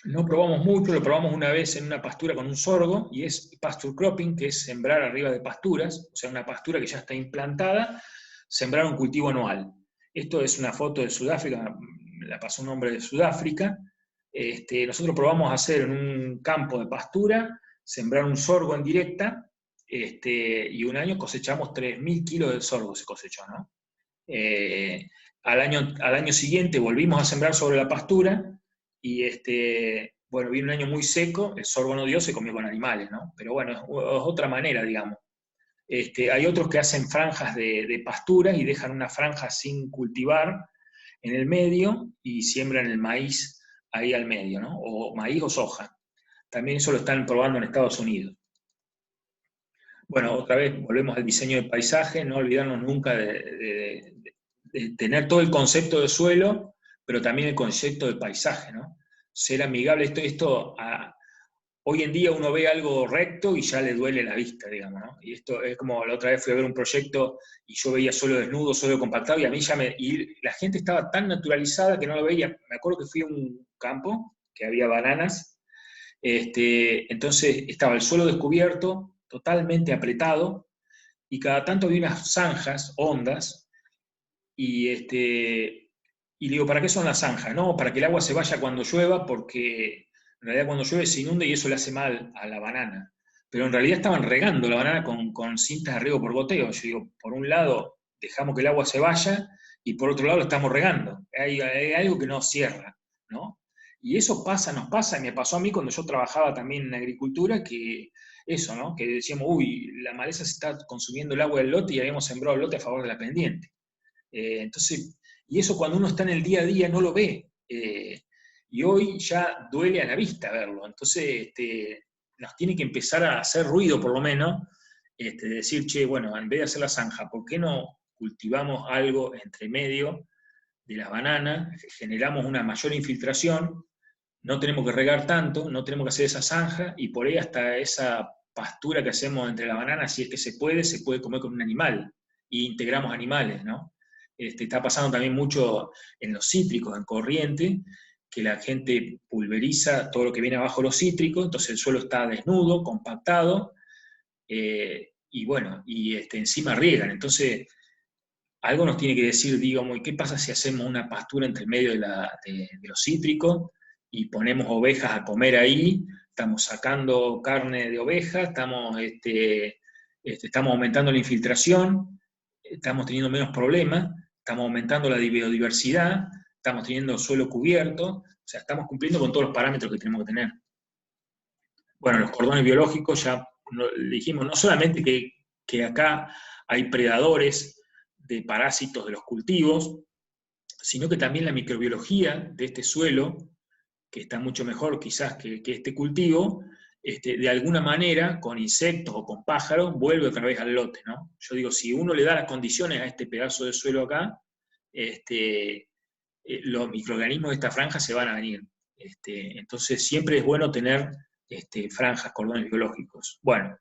B: no probamos mucho, lo probamos una vez en una pastura con un sorgo, y es pasture cropping, que es sembrar arriba de pasturas, o sea, una pastura que ya está implantada, sembrar un cultivo anual. Esto es una foto de Sudáfrica, la pasó un hombre de Sudáfrica. Nosotros probamos hacer en un campo de pastura, sembrar un sorgo en directa, y un año cosechamos 3.000 kilos de sorgo, se cosechó, ¿no? Al año siguiente volvimos a sembrar sobre la pastura, y bueno, vino un año muy seco, el sorgo no dio, se comió con animales, ¿no? Pero bueno, es otra manera, digamos. Hay otros que hacen franjas de pasturas y dejan una franja sin cultivar en el medio y siembran el maíz ahí al medio, ¿no? O maíz o soja. También eso lo están probando en Estados Unidos. Bueno, otra vez volvemos al diseño del paisaje, no olvidarnos nunca de tener todo el concepto de suelo, pero también el concepto de paisaje, ¿no? Ser amigable, hoy en día uno ve algo recto y ya le duele la vista, digamos, ¿no? Y esto es como la otra vez fui a ver un proyecto y yo veía suelo desnudo, suelo compactado, y a mí y la gente estaba tan naturalizada que no lo veía. Me acuerdo que fui a un campo que había bananas, entonces estaba el suelo descubierto, totalmente apretado, y cada tanto había unas zanjas, ondas, y le digo, ¿para qué son las zanjas? No, para que el agua se vaya cuando llueva, porque en realidad cuando llueve se inunda y eso le hace mal a la banana. Pero en realidad estaban regando la banana con cintas de riego por goteo. Yo digo, por un lado dejamos que el agua se vaya, y por otro lado lo estamos regando. Hay algo que no cierra, ¿no? Y eso pasa, nos pasa, y me pasó a mí cuando yo trabajaba también en agricultura, que eso, ¿no? Que decíamos, uy, la maleza se está consumiendo el agua del lote y habíamos sembrado el lote a favor de la pendiente. Entonces, y eso cuando uno está en el día a día no lo ve. Y hoy ya duele a la vista verlo. Entonces, nos tiene que empezar a hacer ruido, por lo menos, decir, che, bueno, en vez de hacer la zanja, ¿por qué no cultivamos algo entre medio de las bananas? Generamos una mayor infiltración, no tenemos que regar tanto, no tenemos que hacer esa zanja, y por ahí hasta esa pastura que hacemos entre las bananas, si es que se puede comer con un animal, y integramos animales, ¿no? Está pasando también mucho en los cítricos, en Corriente, que la gente pulveriza todo lo que viene abajo de los cítricos, entonces el suelo está desnudo, compactado, y bueno, y encima riegan. Entonces, algo nos tiene que decir, digamos, ¿y qué pasa si hacemos una pastura entre el medio de los cítricos y ponemos ovejas a comer ahí? Estamos sacando carne de oveja, estamos aumentando la infiltración, estamos teniendo menos problemas, estamos aumentando la biodiversidad, estamos teniendo suelo cubierto, o sea, estamos cumpliendo con todos los parámetros que tenemos que tener. Bueno, los cordones biológicos, ya dijimos, no solamente que acá hay predadores de parásitos de los cultivos, sino que también la microbiología de este suelo, que está mucho mejor quizás que este cultivo, de alguna manera, con insectos o con pájaros, vuelve otra vez al lote, ¿no? Yo digo, si uno le da las condiciones a este pedazo de suelo acá, los microorganismos de esta franja se van a venir. Entonces siempre es bueno tener franjas, cordones biológicos. Bueno,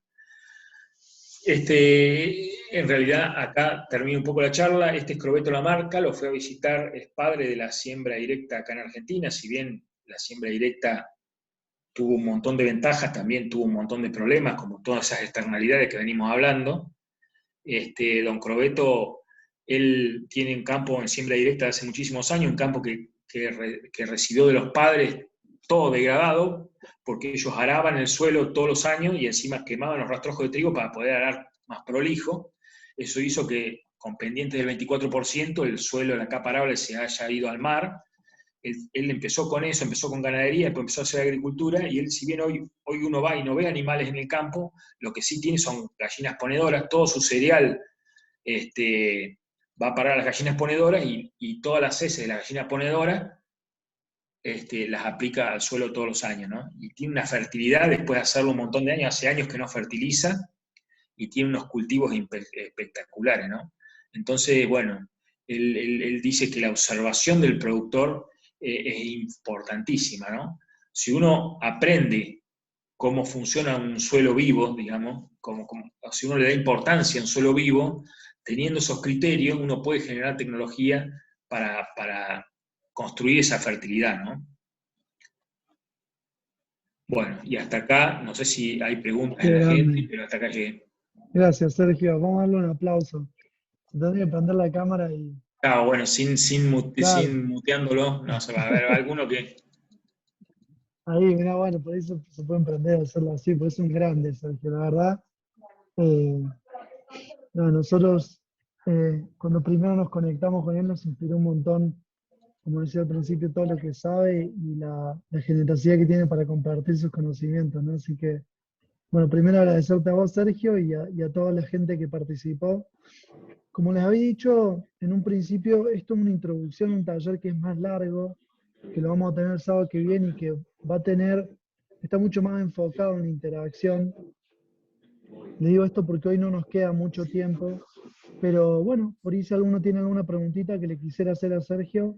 B: en realidad acá termina un poco la charla. Este es Crobeto Lamarca, lo fue a visitar, es padre de la siembra directa acá en Argentina. Si bien la siembra directa tuvo un montón de ventajas, también tuvo un montón de problemas, como todas esas externalidades que venimos hablando. Don Crobeto, él tiene un campo en siembra directa hace muchísimos años, un campo que recibió de los padres, todo degradado, porque ellos araban el suelo todos los años y encima quemaban los rastrojos de trigo para poder arar más prolijo. Eso hizo que, con pendientes del 24%, el suelo de la capa arable se haya ido al mar. Él empezó con eso, empezó con ganadería, después empezó a hacer agricultura, y él, si bien hoy uno va y no ve animales en el campo, lo que sí tiene son gallinas ponedoras, todo su cereal va a parar a las gallinas ponedoras, y todas las heces de las gallinas ponedoras las aplica al suelo todos los años, ¿no? Y tiene una fertilidad, después de hacerlo un montón de años, hace años que no fertiliza, y tiene unos cultivos espectaculares, ¿no? Entonces, bueno, él dice que la observación del productor es importantísima, ¿no? Si uno aprende cómo funciona un suelo vivo, digamos, si uno le da importancia a un suelo vivo, teniendo esos criterios, uno puede generar tecnología para construir esa fertilidad, ¿no? Bueno, y hasta acá, no sé si hay preguntas
A: Qué
B: de la gente,
A: grande.
B: pero hasta acá llegué.
A: Gracias, Sergio. Vamos a darle un aplauso. Se tendría que prender la cámara y...
B: Claro, bueno, sin
A: Claro,
B: muteándolo, no se va a ver alguno que...
A: ahí, mira, bueno, por eso se pueden prender a hacerlo así, porque es un grande, Sergio, la verdad. No, nosotros, cuando primero nos conectamos con él, nos inspiró un montón, como decía al principio, todo lo que sabe y la generosidad que tiene para compartir sus conocimientos, ¿no? Así que, bueno, primero agradecerte a vos, Sergio, y a toda la gente que participó. Como les había dicho en un principio, esto es una introducción a un taller que es más largo, que lo vamos a tener el sábado que viene, y que va a tener, está mucho más enfocado en la interacción. Le digo esto porque hoy no nos queda mucho tiempo, pero bueno, por ahí si alguno tiene alguna preguntita que le quisiera hacer a Sergio,